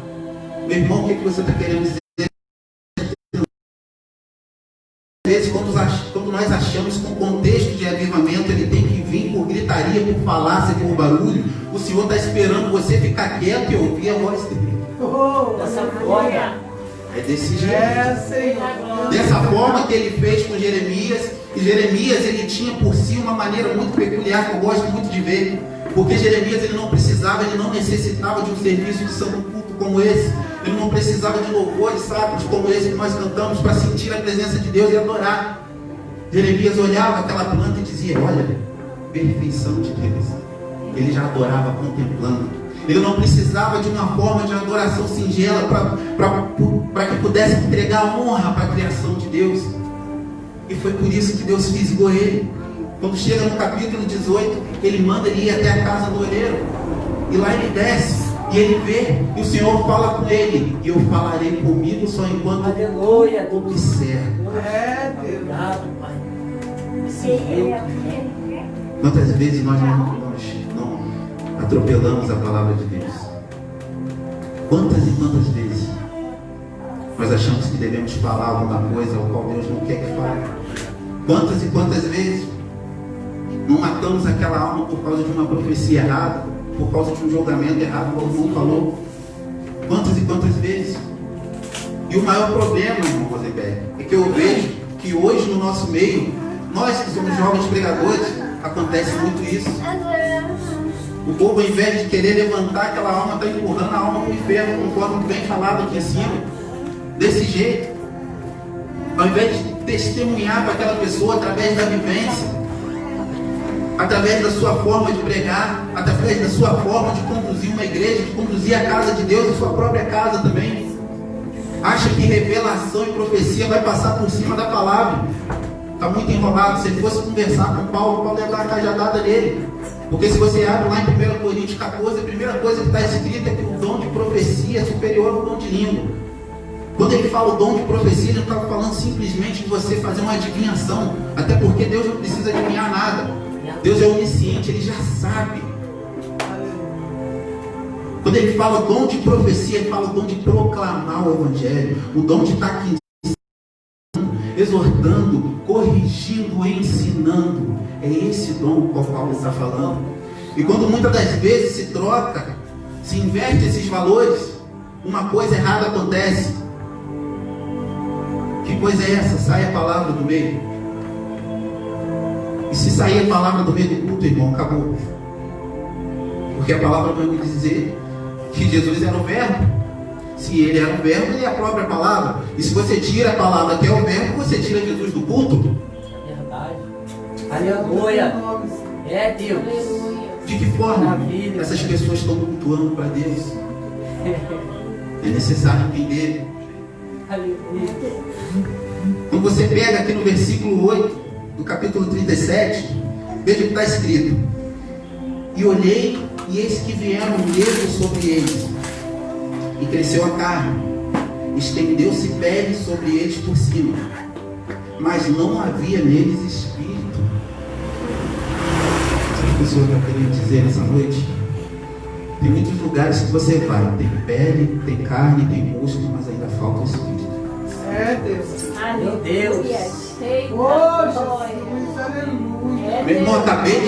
Meu irmão, o que você está querendo dizer? Às vezes, quando nós achamos que o contexto de avivamento ele tem que vir por gritaria, por falácia, por barulho, o Senhor está esperando você ficar quieto e ouvir a voz dele. Dessa forma. É desse jeito. Dessa forma que ele fez com Jeremias. E Jeremias, ele tinha por si uma maneira muito peculiar que eu gosto muito de ver. Porque Jeremias, ele não precisava, ele não necessitava de um serviço de santo culto como esse. Ele não precisava de louvores sacros como esse que nós cantamos para sentir a presença de Deus e adorar. Jeremias olhava aquela planta e dizia: olha, perfeição de Deus. Ele já adorava contemplando. Ele não precisava de uma forma de adoração singela para que pudesse entregar honra para a criação de Deus. E foi por isso que Deus fisgou ele. Quando chega no capítulo 18, ele manda ele ir até a casa do olheiro. E lá ele desce, e ele vê, e o Senhor fala com ele: e eu falarei comigo só enquanto observo. Obrigado, Pai. Quantas vezes nós não atropelamos a palavra de Deus? Quantas e quantas vezes nós achamos que devemos falar alguma coisa ao qual Deus não quer que fale? Quantas e quantas vezes não matamos aquela alma por causa de uma profecia errada, por causa de um julgamento errado, como o irmão falou? Quantas e quantas vezes? E o maior problema, irmão Rosenberg, é que eu vejo que hoje no nosso meio, nós que somos jovens pregadores, acontece muito isso. O povo, ao invés de querer levantar aquela alma, está empurrando a alma para o inferno, conforme bem falado aqui em cima. Desse jeito. Ao invés de testemunhar para aquela pessoa através da vivência, através da sua forma de pregar, através da sua forma de conduzir uma igreja, de conduzir a casa de Deus, a sua própria casa também. Acha que revelação e profecia vai passar por cima da palavra. Está muito enrolado. Se ele fosse conversar com Paulo ia dar a cajadada nele. Porque se você abre lá em 1 Coríntios 14, a primeira coisa que está escrita é que o dom de profecia é superior ao dom de língua. Quando ele fala o dom de profecia, ele não está falando simplesmente de você fazer uma adivinhação. Até porque Deus não precisa adivinhar nada. Deus é onisciente, ele já sabe. Quando ele fala o dom de profecia, ele fala o dom de proclamar o Evangelho. O dom de estar aqui exortando, corrigindo, ensinando. É esse dom com o qual Paulo está falando. E quando muitas das vezes se troca, se inverte esses valores, uma coisa errada acontece. Que coisa é essa? Sai a palavra do meio. E se sair a palavra do meio do culto, irmão, acabou. Porque a palavra vai me dizer que Jesus era o verbo. Se ele era o verbo, ele é a própria palavra. E se você tira a palavra que é o verbo, você tira Jesus do culto. Aleluia. É Deus. De que forma essas pessoas estão cultuando para Deus? É necessário entender. Aleluia. Quando você pega aqui no versículo 8, do capítulo 37, veja o que está escrito. E olhei, e eis que vieram nervos sobre eles, e cresceu a carne, estendeu-se pele sobre eles por cima, mas não havia neles espírito. Sabe o que o Senhor está querendo dizer nessa noite? Tem muitos lugares que você vai, tem pele, tem carne, tem músculo, mas ainda falta o espírito. É Deus. Meu Deus. Oh, Jesus, aleluia. Meu irmão, acabei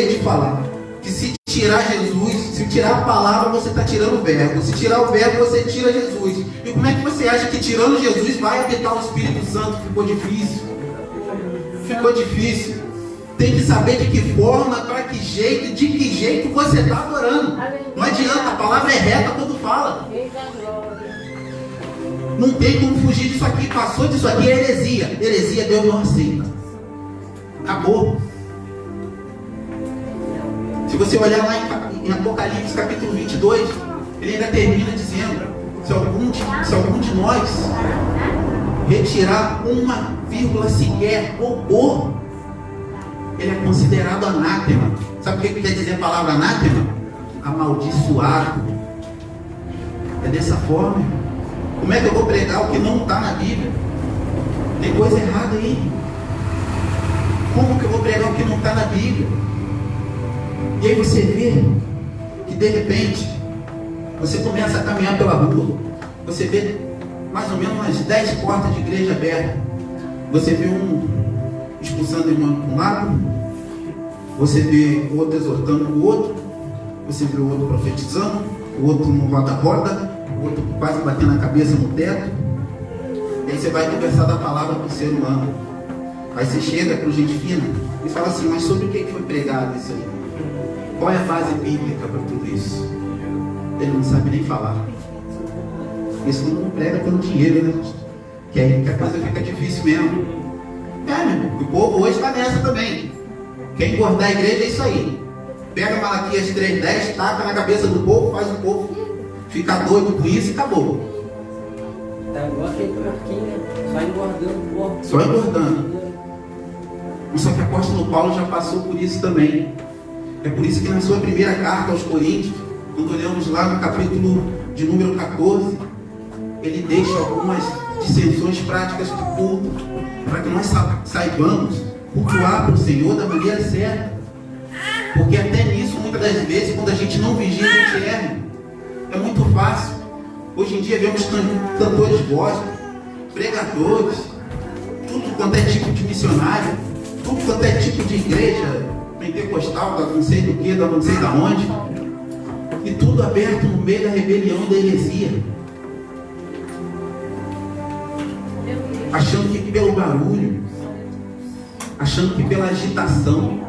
de falar que se tirar Jesus, se tirar a palavra, você está tirando o verbo. Se tirar o verbo, você tira Jesus. E como é que você acha que tirando Jesus vai habitar o Espírito Santo? Ficou difícil. Ficou difícil. Tem que saber de que forma, para que jeito, de que jeito você está adorando. Não adianta, a palavra é reta quando fala. Não tem como fugir disso aqui. Passou disso aqui é heresia. Heresia Deus não aceita. Acabou. Se você olhar lá em Apocalipse capítulo 22, ele ainda termina dizendo: se algum de nós retirar uma vírgula sequer ou pôr, ele é considerado anátema. Sabe o que quer dizer a palavra anátema? Amaldiçoado. É dessa forma. Como é que eu vou pregar o que não está na Bíblia? Tem coisa errada aí. Como que eu vou pregar o que não está na Bíblia? E aí você vê que de repente você começa a caminhar pela rua, você vê mais ou menos umas 10 portas de igreja abertas. Você vê um expulsando o irmão para um lado, você vê o outro exortando o outro, você vê o outro profetizando, o outro no roda-roda, o outro quase batendo a cabeça no teto. E aí você vai conversar da palavra para o ser humano. Aí você chega para o gente fina e fala assim: mas sobre o que foi pregado isso aí? Qual é a base bíblica para tudo isso? Ele não sabe nem falar. Isso não prega pelo dinheiro, né? Que aí que a coisa fica difícil mesmo. É, meu irmão, o povo hoje está nessa também. Quer engordar a igreja é isso aí. Pega Malaquias 3:10, taca na cabeça do povo, faz o povo ficar doido com isso e acabou. Tá igual aquele porquinho, né? Só engordando o porco. Só engordando. Só que o apóstolo Paulo já passou por isso também. É por isso que na sua primeira carta aos Coríntios, quando olhamos lá no capítulo de número 14, ele deixa algumas dissensões práticas do culto, para que nós saibamos cultuar para o Senhor da maneira certa. Porque até nisso, muitas das vezes, quando a gente não vigia, a gente erra. É muito fácil. Hoje em dia vemos cantores gospel, pregadores, tudo quanto é tipo de missionário, tudo quanto é tipo de igreja pentecostal, da não sei do que, da não sei da onde, e tudo aberto no meio da rebelião e da heresia, achando que pelo barulho, achando que pela agitação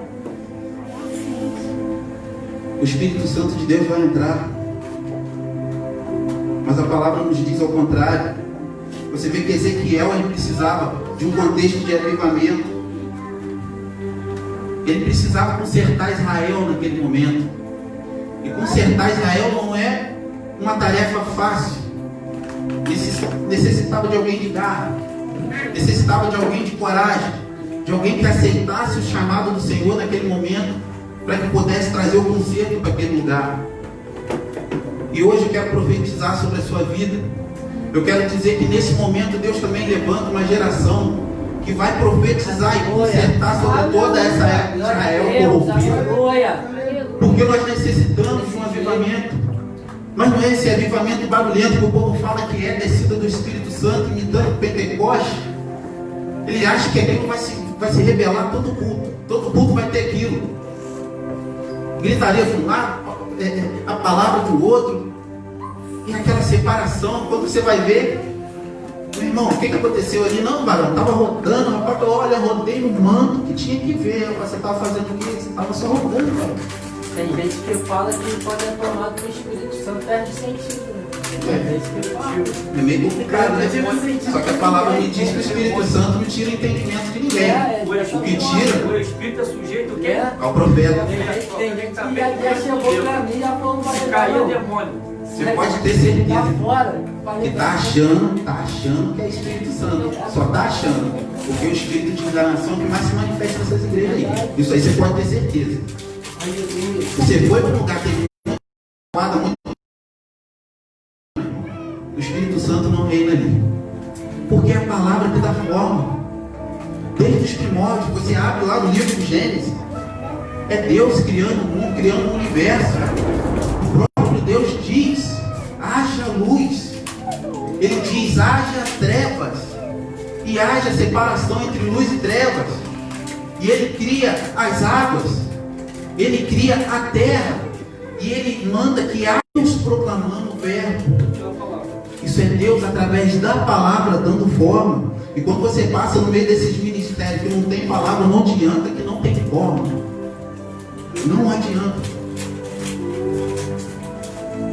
o Espírito Santo de Deus vai entrar. Mas a palavra nos diz ao contrário. Você vê que Ezequiel, ele precisava de um contexto de avivamento. Ele precisava consertar Israel naquele momento. E consertar Israel não é uma tarefa fácil. Necessitava de alguém de garra, necessitava de alguém de coragem, de alguém que aceitasse o chamado do Senhor naquele momento, para que pudesse trazer o conserto para aquele lugar. E hoje eu quero profetizar sobre a sua vida. Eu quero dizer que nesse momento Deus também levanta uma geração que vai profetizar e consertar sobre toda essa época de Israel corrompida. Porque nós necessitamos de um avivamento. Mas não é esse avivamento barulhento que o povo fala que é descida do Espírito Santo, imitando Pentecoste. Ele acha que aquilo vai se revelar todo culto. Todo culto vai ter aquilo. Gritaria de um lado, a palavra do outro, e aquela separação. Quando você vai ver, meu irmão, o que aconteceu ali? Não, varão, estava rodando, rapaz, olha, rodei no manto que tinha que ver. Rapaz, você estava fazendo o quê? Você estava só rodando, varão. Tem gente que fala que pode ser tomado pelo Espírito Santo, perde sentido. É meio complicado, né? Só que a palavra me diz que o Espírito Santo não tira o entendimento de ninguém. O que tira o Espírito é sujeito o quê? ao profeta. Tem gente que já chegou pra mim, já falou Se cair é demônio. Você pode ter certeza Tá fora. que tá achando que é Espírito Santo. Só tá achando. Porque o espírito de enganação que mais se manifesta nessas igrejas aí. Isso aí você pode ter certeza. Você foi para um lugar que tem muito. O Espírito Santo não reina ali. Porque é a palavra que dá forma. Desde os primórdios, você abre lá no livro de Gênesis. É Deus criando o mundo, criando o universo. O próprio Deus diz: haja luz. Ele diz: haja trevas. E haja separação entre luz e trevas. E ele cria as águas. Ele cria a terra. E ele manda que haja Deus proclamando o verbo. Isso é Deus através da palavra dando forma. E quando você passa no meio desses ministérios que não tem palavra, não adianta, que não tem forma. Não adianta.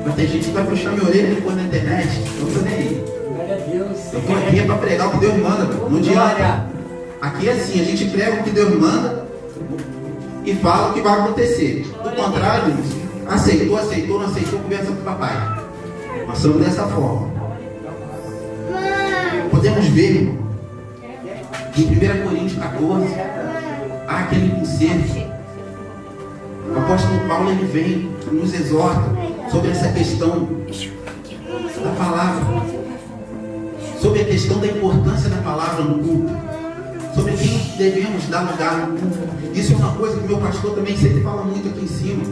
Mas tem gente que vai puxar minha orelha depois na internet. Eu tô nem aí. Glória a Deus. Eu tô aqui para pregar o que Deus manda. Não adianta. Aqui é assim, a gente prega o que Deus manda e fala o que vai acontecer. Do contrário, aceitou, não aceitou, conversa com o papai. Nós somos dessa forma. Podemos ver em 1 Coríntios 14 há aquele conselho. O apóstolo Paulo ele vem e nos exorta sobre essa questão da palavra, sobre a questão da importância da palavra no culto, sobre quem devemos dar lugar no culto. Isso é uma coisa que o meu pastor também sempre fala muito aqui em cima,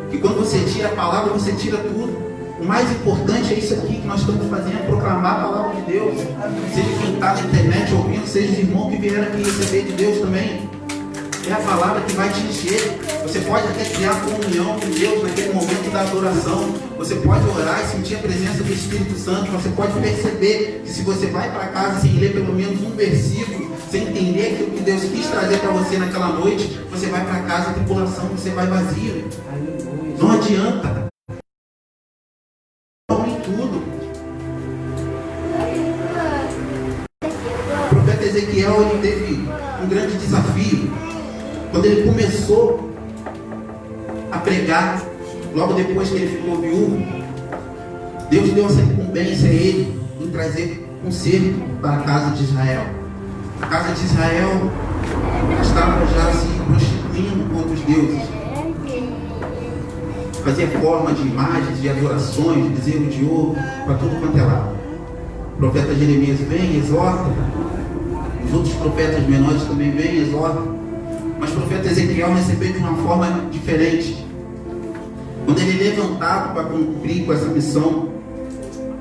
que quando você tira a palavra, você tira tudo. O mais importante é isso aqui que nós estamos fazendo, proclamar a palavra de Deus. Seja quem está na internet ouvindo, seja os irmãos que vieram aqui receber de Deus também. É a palavra que vai te encher. Você pode até criar comunhão com Deus naquele momento da adoração. Você pode orar e sentir a presença do Espírito Santo. Você pode perceber que se você vai para casa sem ler pelo menos um versículo, sem entender aquilo que Deus quis trazer para você naquela noite, você vai para casa, a tribulação, você vai vazio. Não adianta. Ezequiel ele teve um grande desafio quando ele começou a pregar. Logo depois que ele ficou viúvo, Deus deu essa incumbência a ele em trazer conserto para a casa de Israel. A casa de Israel estava já se prostituindo contra os deuses, fazia forma de imagens, de adorações, de bezerro de ouro para tudo quanto é lado. O profeta Jeremias vem e exorta. Os outros profetas menores também vêm e exortam. Mas o profeta Ezequiel recebeu de uma forma diferente. Quando ele é levantado para cumprir com essa missão,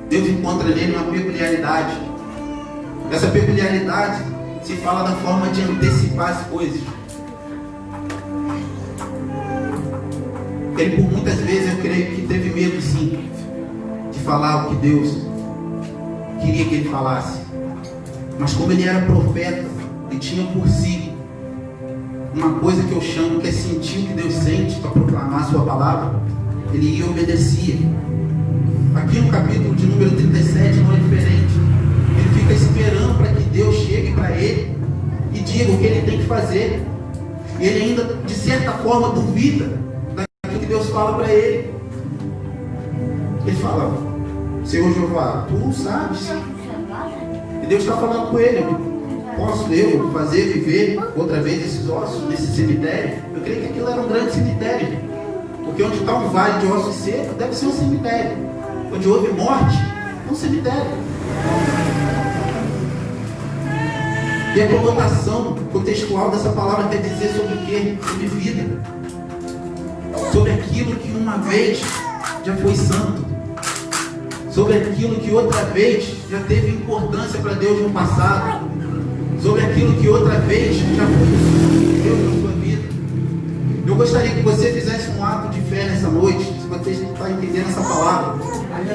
Deus encontra nele uma peculiaridade. Essa peculiaridade se fala da forma de antecipar as coisas. Ele por muitas vezes, eu creio que teve medo sim, de falar o que Deus queria que ele falasse. Mas como ele era profeta, ele tinha por si uma coisa que eu chamo que é sentir o que Deus sente para proclamar a sua palavra. Ele ia e obedecia. Aqui no capítulo de número 37 não é diferente. Ele fica esperando para que Deus chegue para ele e diga o que ele tem que fazer. E ele ainda, de certa forma, duvida daquilo que Deus fala para ele. Ele fala: Senhor Jeová, tu sabes. E Deus está falando com ele: posso eu fazer viver outra vez esses ossos nesse cemitério? Eu creio que aquilo era um grande cemitério, porque onde está um vale de ossos secos deve ser um cemitério. Onde houve morte, é um cemitério. E a conotação contextual dessa palavra quer dizer sobre o quê? Sobre vida, sobre aquilo que uma vez já foi santo, sobre aquilo que outra vez já teve importância para Deus no passado, sobre aquilo que outra vez já foi Deus na sua vida. Eu gostaria que você fizesse um ato de fé nessa noite, se você está entendendo essa palavra.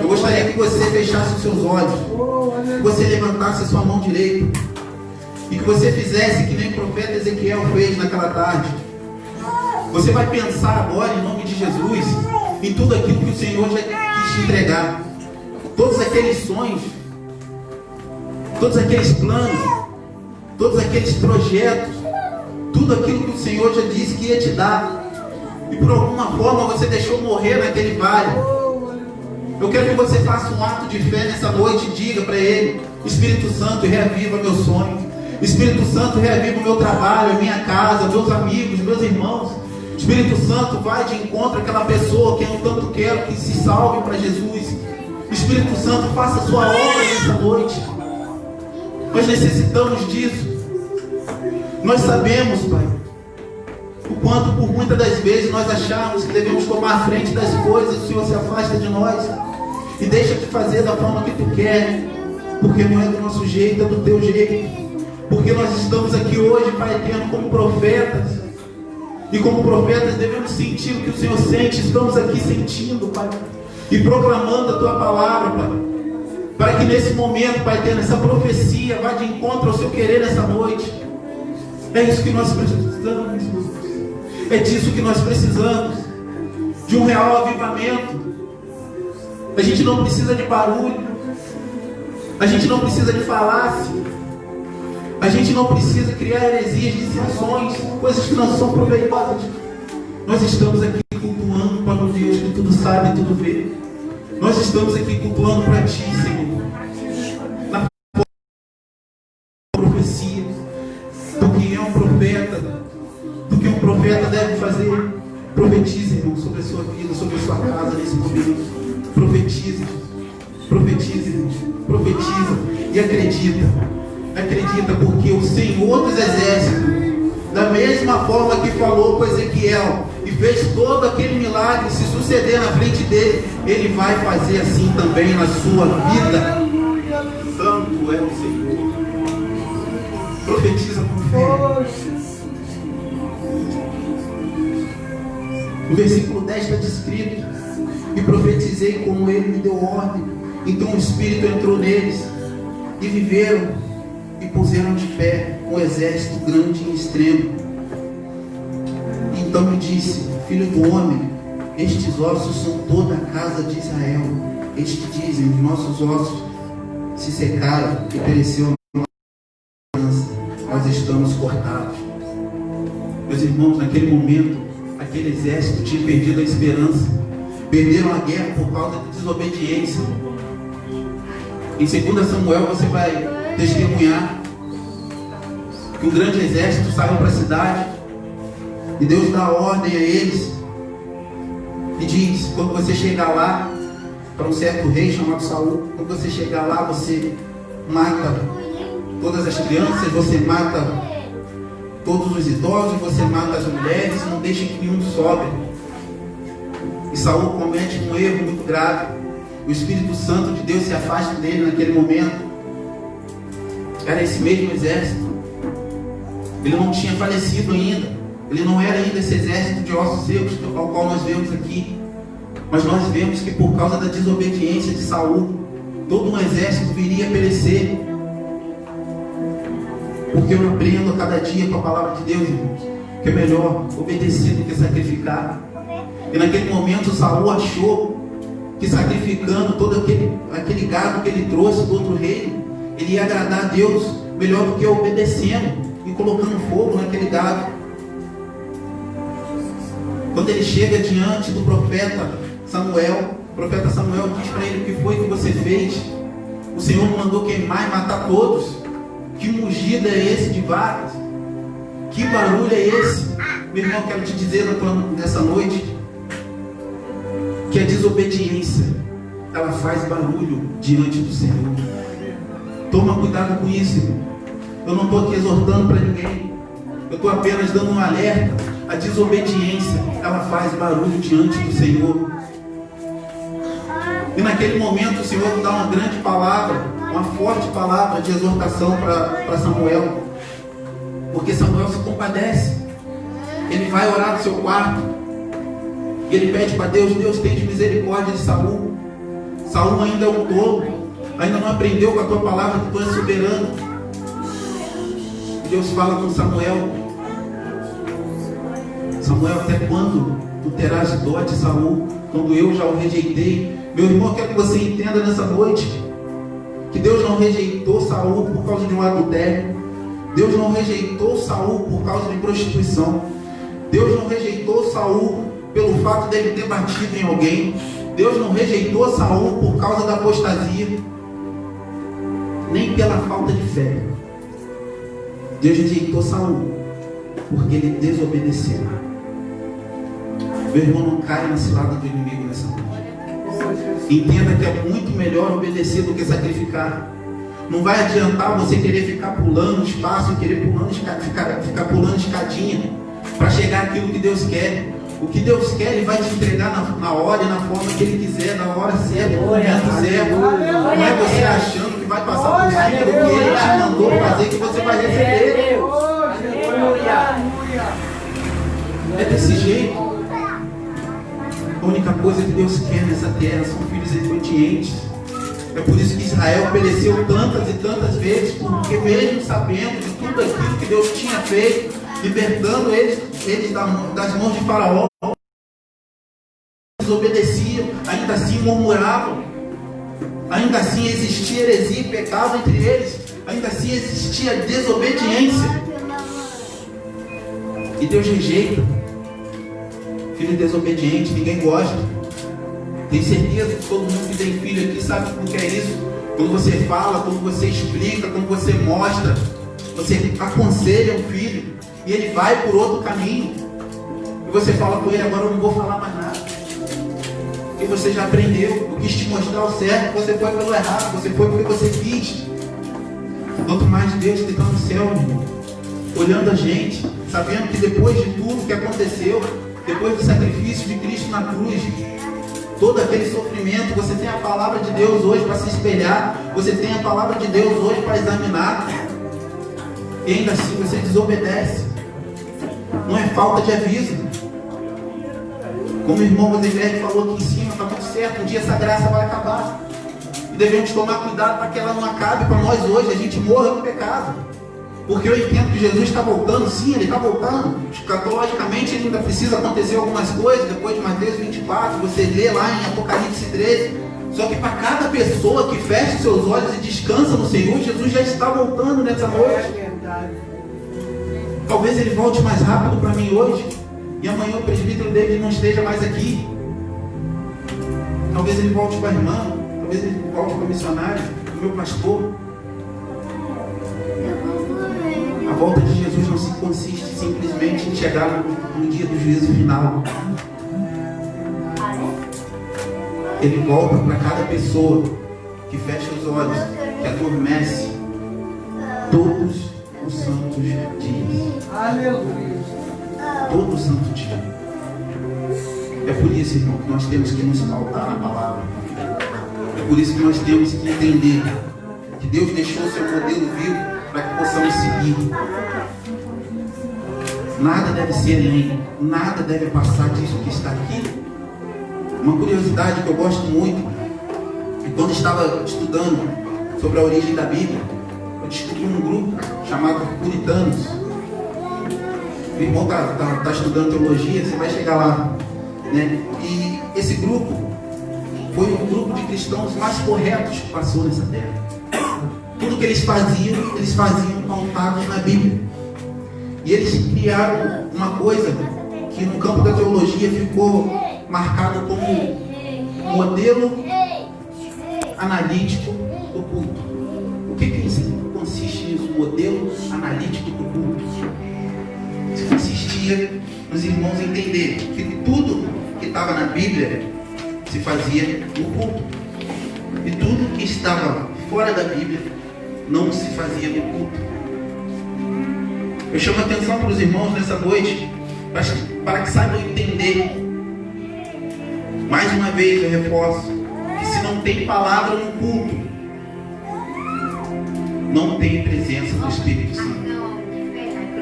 Eu gostaria que você fechasse os seus olhos, que você levantasse a sua mão direita e que você fizesse que nem o profeta Ezequiel fez naquela tarde. Você vai pensar agora, em nome de Jesus, em tudo aquilo que o Senhor já quis te entregar. Todos aqueles sonhos, todos aqueles planos, todos aqueles projetos, tudo aquilo que o Senhor já disse que ia te dar, e por alguma forma você deixou morrer naquele vale. Eu quero que você faça um ato de fé nessa noite e diga para Ele: Espírito Santo, reaviva meu sonho. Espírito Santo, reaviva o meu trabalho, a minha casa, meus amigos, meus irmãos. Espírito Santo, vai de encontro àquela pessoa que eu tanto quero que se salve para Jesus. Espírito Santo, faça a sua obra nessa noite. Nós necessitamos disso. Nós sabemos, Pai, o quanto por muitas das vezes nós achamos que devemos tomar a frente das coisas. O Senhor se afasta de nós e deixa de fazer da forma que Tu quer, porque não é do nosso jeito, é do Teu jeito. Porque nós estamos aqui hoje, Pai eterno, como profetas. E como profetas devemos sentir o que o Senhor sente. Estamos aqui sentindo, Pai, e proclamando a Tua palavra, Pai, para que nesse momento, Pai eterno, essa profecia vá de encontro ao Seu querer nessa noite. É isso que nós precisamos, Jesus. É disso que nós precisamos, de um real avivamento. A gente não precisa de barulho, a gente não precisa de falácia, a gente não precisa criar heresias, dissensões, coisas que não são proveitosas. Nós estamos aqui cultuando para o Deus que tudo sabe e tudo vê. Nós estamos aqui cultuando para Ti, Senhor, na profecia do que é um profeta, do que um profeta deve fazer. Profetize, irmão, sobre a sua vida, sobre a sua casa nesse momento. Profetize, profetize, irmão, profetiza e acredita. Acredita, porque o Senhor dos Exércitos, da mesma forma que falou com Ezequiel e fez todo aquele milagre se suceder na frente dele, Ele vai fazer assim também na sua vida. Santo é o Senhor. Profetiza com fé. No versículo 10 está descrito: e profetizei como Ele me deu ordem. Então o Espírito entrou neles e viveram e puseram de pé um exército grande e extremo. Então me disse: filho do homem, estes ossos são toda a casa de Israel. Eles que dizem: os nossos ossos se secaram e pereceu a nossa, nós estamos cortados. Meus irmãos, naquele momento, aquele exército tinha perdido a esperança. Perderam a guerra por causa de desobediência. Em 2 Samuel você vai testemunhar que um grande exército saiu para a cidade e Deus dá ordem a eles e diz: quando você chegar lá, para um certo rei chamado Saul, quando você chegar lá, você mata todas as crianças, você mata todos os idosos, você mata as mulheres, não deixa que nenhum sobre. E Saul comete um erro muito grave. O Espírito Santo de Deus se afasta dele naquele momento. Era esse mesmo exército. Ele não tinha falecido ainda. Ele não era ainda esse exército de ossos secos ao qual nós vemos aqui. Mas nós vemos que por causa da desobediência de Saul, todo um exército viria a perecer. Porque eu aprendo a cada dia com a palavra de Deus, irmãos, que é melhor obedecer do que sacrificar. E naquele momento Saul achou que sacrificando todo aquele gado que ele trouxe do outro reino, ele ia agradar a Deus melhor do que obedecendo e colocando fogo naquele gado. Quando ele chega diante do profeta Samuel, o profeta Samuel diz para ele: o que foi que você fez? O Senhor me mandou queimar e matar todos. Que mugido é esse de vacas? Que barulho é esse? Meu irmão, quero te dizer nessa noite que a desobediência, ela faz barulho diante do Senhor. Toma cuidado com isso, irmão. Eu não estou aqui exortando para ninguém. Eu estou apenas dando um alerta. A desobediência, ela faz barulho diante do Senhor. E naquele momento o Senhor dá uma grande palavra, uma forte palavra de exortação para Samuel. Porque Samuel se compadece. Ele vai orar no seu quarto e ele pede para Deus: Deus, tem misericórdia de Saul. Saul ainda é um tolo, ainda não aprendeu com a tua palavra que tu és soberano. E Deus fala com Samuel: Samuel, até quando tu terás dó de Saul, quando eu já o rejeitei? Meu irmão, quero que você entenda nessa noite que Deus não rejeitou Saul por causa de um adultério. Deus não rejeitou Saul por causa de prostituição. Deus não rejeitou Saul pelo fato dele ter batido em alguém. Deus não rejeitou Saul por causa da apostasia, nem pela falta de fé. Deus rejeitou Saul porque ele desobedeceu. Meu irmão, não caia na cilada do inimigo nessa noite. Entenda que é muito melhor obedecer do que sacrificar. Não vai adiantar você querer ficar pulando espaço, querer ficar pulando escadinha para chegar àquilo que Deus quer. O que Deus quer, Ele vai te entregar na hora e na forma que Ele quiser, na hora certa, no momento certo. Não é você achando que vai passar por cima do que Ele te mandou fazer que você vai receber. É desse jeito. A única coisa que Deus quer nessa terra são filhos obedientes. É por isso que Israel pereceu tantas e tantas vezes, porque mesmo sabendo de tudo aquilo que Deus tinha feito, libertando eles das mãos de Faraó, desobedeciam, ainda assim murmuravam, ainda assim existia heresia e pecado entre eles, ainda assim existia desobediência. E Deus rejeita filho desobediente, ninguém gosta. Tenho certeza que todo mundo que tem filho aqui sabe o que é isso. Quando você fala, quando você explica, quando você mostra, você aconselha um filho e ele vai por outro caminho, e você fala com ele: agora eu não vou falar mais nada, porque você já aprendeu, eu quis te mostrar o certo, você foi pelo errado, você foi porque você quis. Quanto mais Deus que está no céu, meu irmão, olhando a gente, sabendo que depois de tudo que aconteceu, depois do sacrifício de Cristo na cruz, todo aquele sofrimento, você tem a palavra de Deus hoje para se espelhar, você tem a palavra de Deus hoje para examinar, e ainda assim você desobedece. Não é falta de aviso. Como o irmão Rosenberg falou aqui em cima, está tudo certo, um dia essa graça vai acabar, e devemos tomar cuidado para que ela não acabe para nós hoje, a gente morra no pecado. Porque eu entendo que Jesus está voltando, sim, Ele está voltando. Escatologicamente ainda precisa acontecer algumas coisas, depois de Mateus 24, você lê lá em Apocalipse 13. Só que para cada pessoa que fecha seus olhos e descansa no Senhor, Jesus já está voltando nessa noite. Talvez Ele volte mais rápido para mim hoje, e amanhã o presbítero dele não esteja mais aqui. Talvez Ele volte para a irmã, talvez Ele volte para o missionário, para o meu pastor. A volta de Jesus não se consiste simplesmente em chegar no dia do juízo final. Ele volta para cada pessoa que fecha os olhos, que adormece todos os santos dias. Aleluia. Todo o santo dia. É por isso, irmão, que nós temos que nos pautar na palavra. É por isso que nós temos que entender que Deus deixou o seu modelo vivo para que possamos seguir. Nada deve ser além, nada deve passar disso que está aqui. Uma curiosidade que eu gosto muito, e quando estava estudando sobre a origem da Bíblia, eu descobri um grupo chamado Puritanos. O irmão está estudando teologia, você vai chegar lá, né? E esse grupo foi o grupo de cristãos mais corretos que passou nessa terra. Tudo que eles faziam pautados na Bíblia. E eles criaram uma coisa que no campo da teologia ficou marcado como modelo analítico do culto. O que consiste nisso? Modelo analítico do culto. Isso consistia nos irmãos entender que tudo que estava na Bíblia se fazia no culto. E tudo que estava fora da Bíblia não se fazia no culto. Eu chamo a atenção para os irmãos nessa noite, para que saibam entender. Mais uma vez eu reforço que se não tem palavra no culto, não tem presença do Espírito Santo.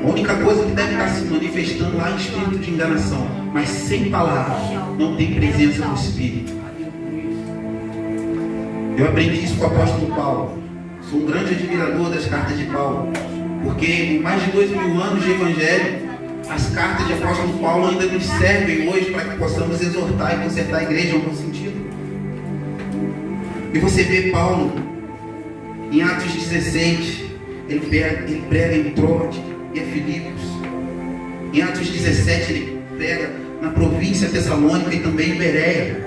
A única coisa que deve estar se manifestando lá é espírito de enganação, mas sem palavra não tem presença do Espírito. Eu aprendi isso com o apóstolo Paulo. Sou um grande admirador das cartas de Paulo, porque em mais de 2000 anos de evangelho, as cartas de apóstolo Paulo ainda nos servem hoje para que possamos exortar e consertar a igreja em algum sentido. E você vê Paulo em Atos 16, ele prega em Troade e a Filipos. Em Atos 17 ele prega na província Tessalônica e também em Bereia.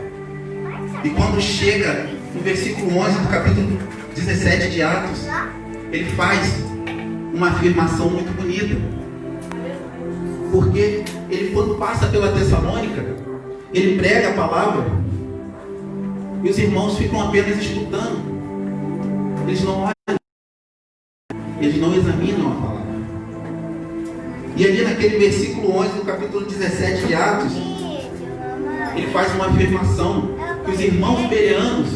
E quando chega no versículo 11 do capítulo 17 de Atos, ele faz uma afirmação muito bonita. Porque ele, quando passa pela Tessalônica, ele prega a palavra e os irmãos ficam apenas escutando. Eles não olham, eles não examinam a palavra. E ali naquele versículo 11 do capítulo 17 de Atos, ele faz uma afirmação que os irmãos bereanos,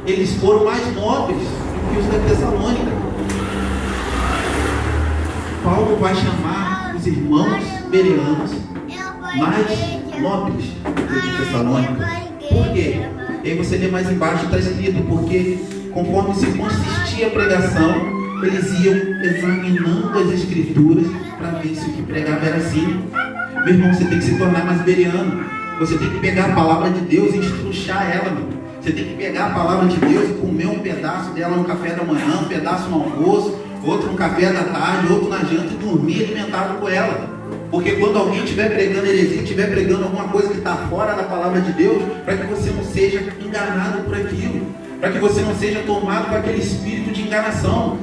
eles foram mais nobres do que os da Tessalônica. Paulo vai chamar os irmãos bereanos mais nobres do que os de Tessalônica. Por quê? E aí você lê mais embaixo, está escrito, porque conforme se consistia a pregação, eles iam examinando as escrituras para ver se o que pregava era assim. Meu irmão, você tem que se tornar mais bereano. Você tem que pegar a palavra de Deus e estruchar ela, meu. Você tem que pegar a palavra de Deus e comer um pedaço dela no café da manhã, um pedaço no almoço, outro no café da tarde, outro na janta e dormir alimentado com ela. Porque quando alguém estiver pregando heresia, estiver pregando alguma coisa que está fora da palavra de Deus, para que você não seja enganado por aquilo, para que você não seja tomado por aquele espírito de enganação.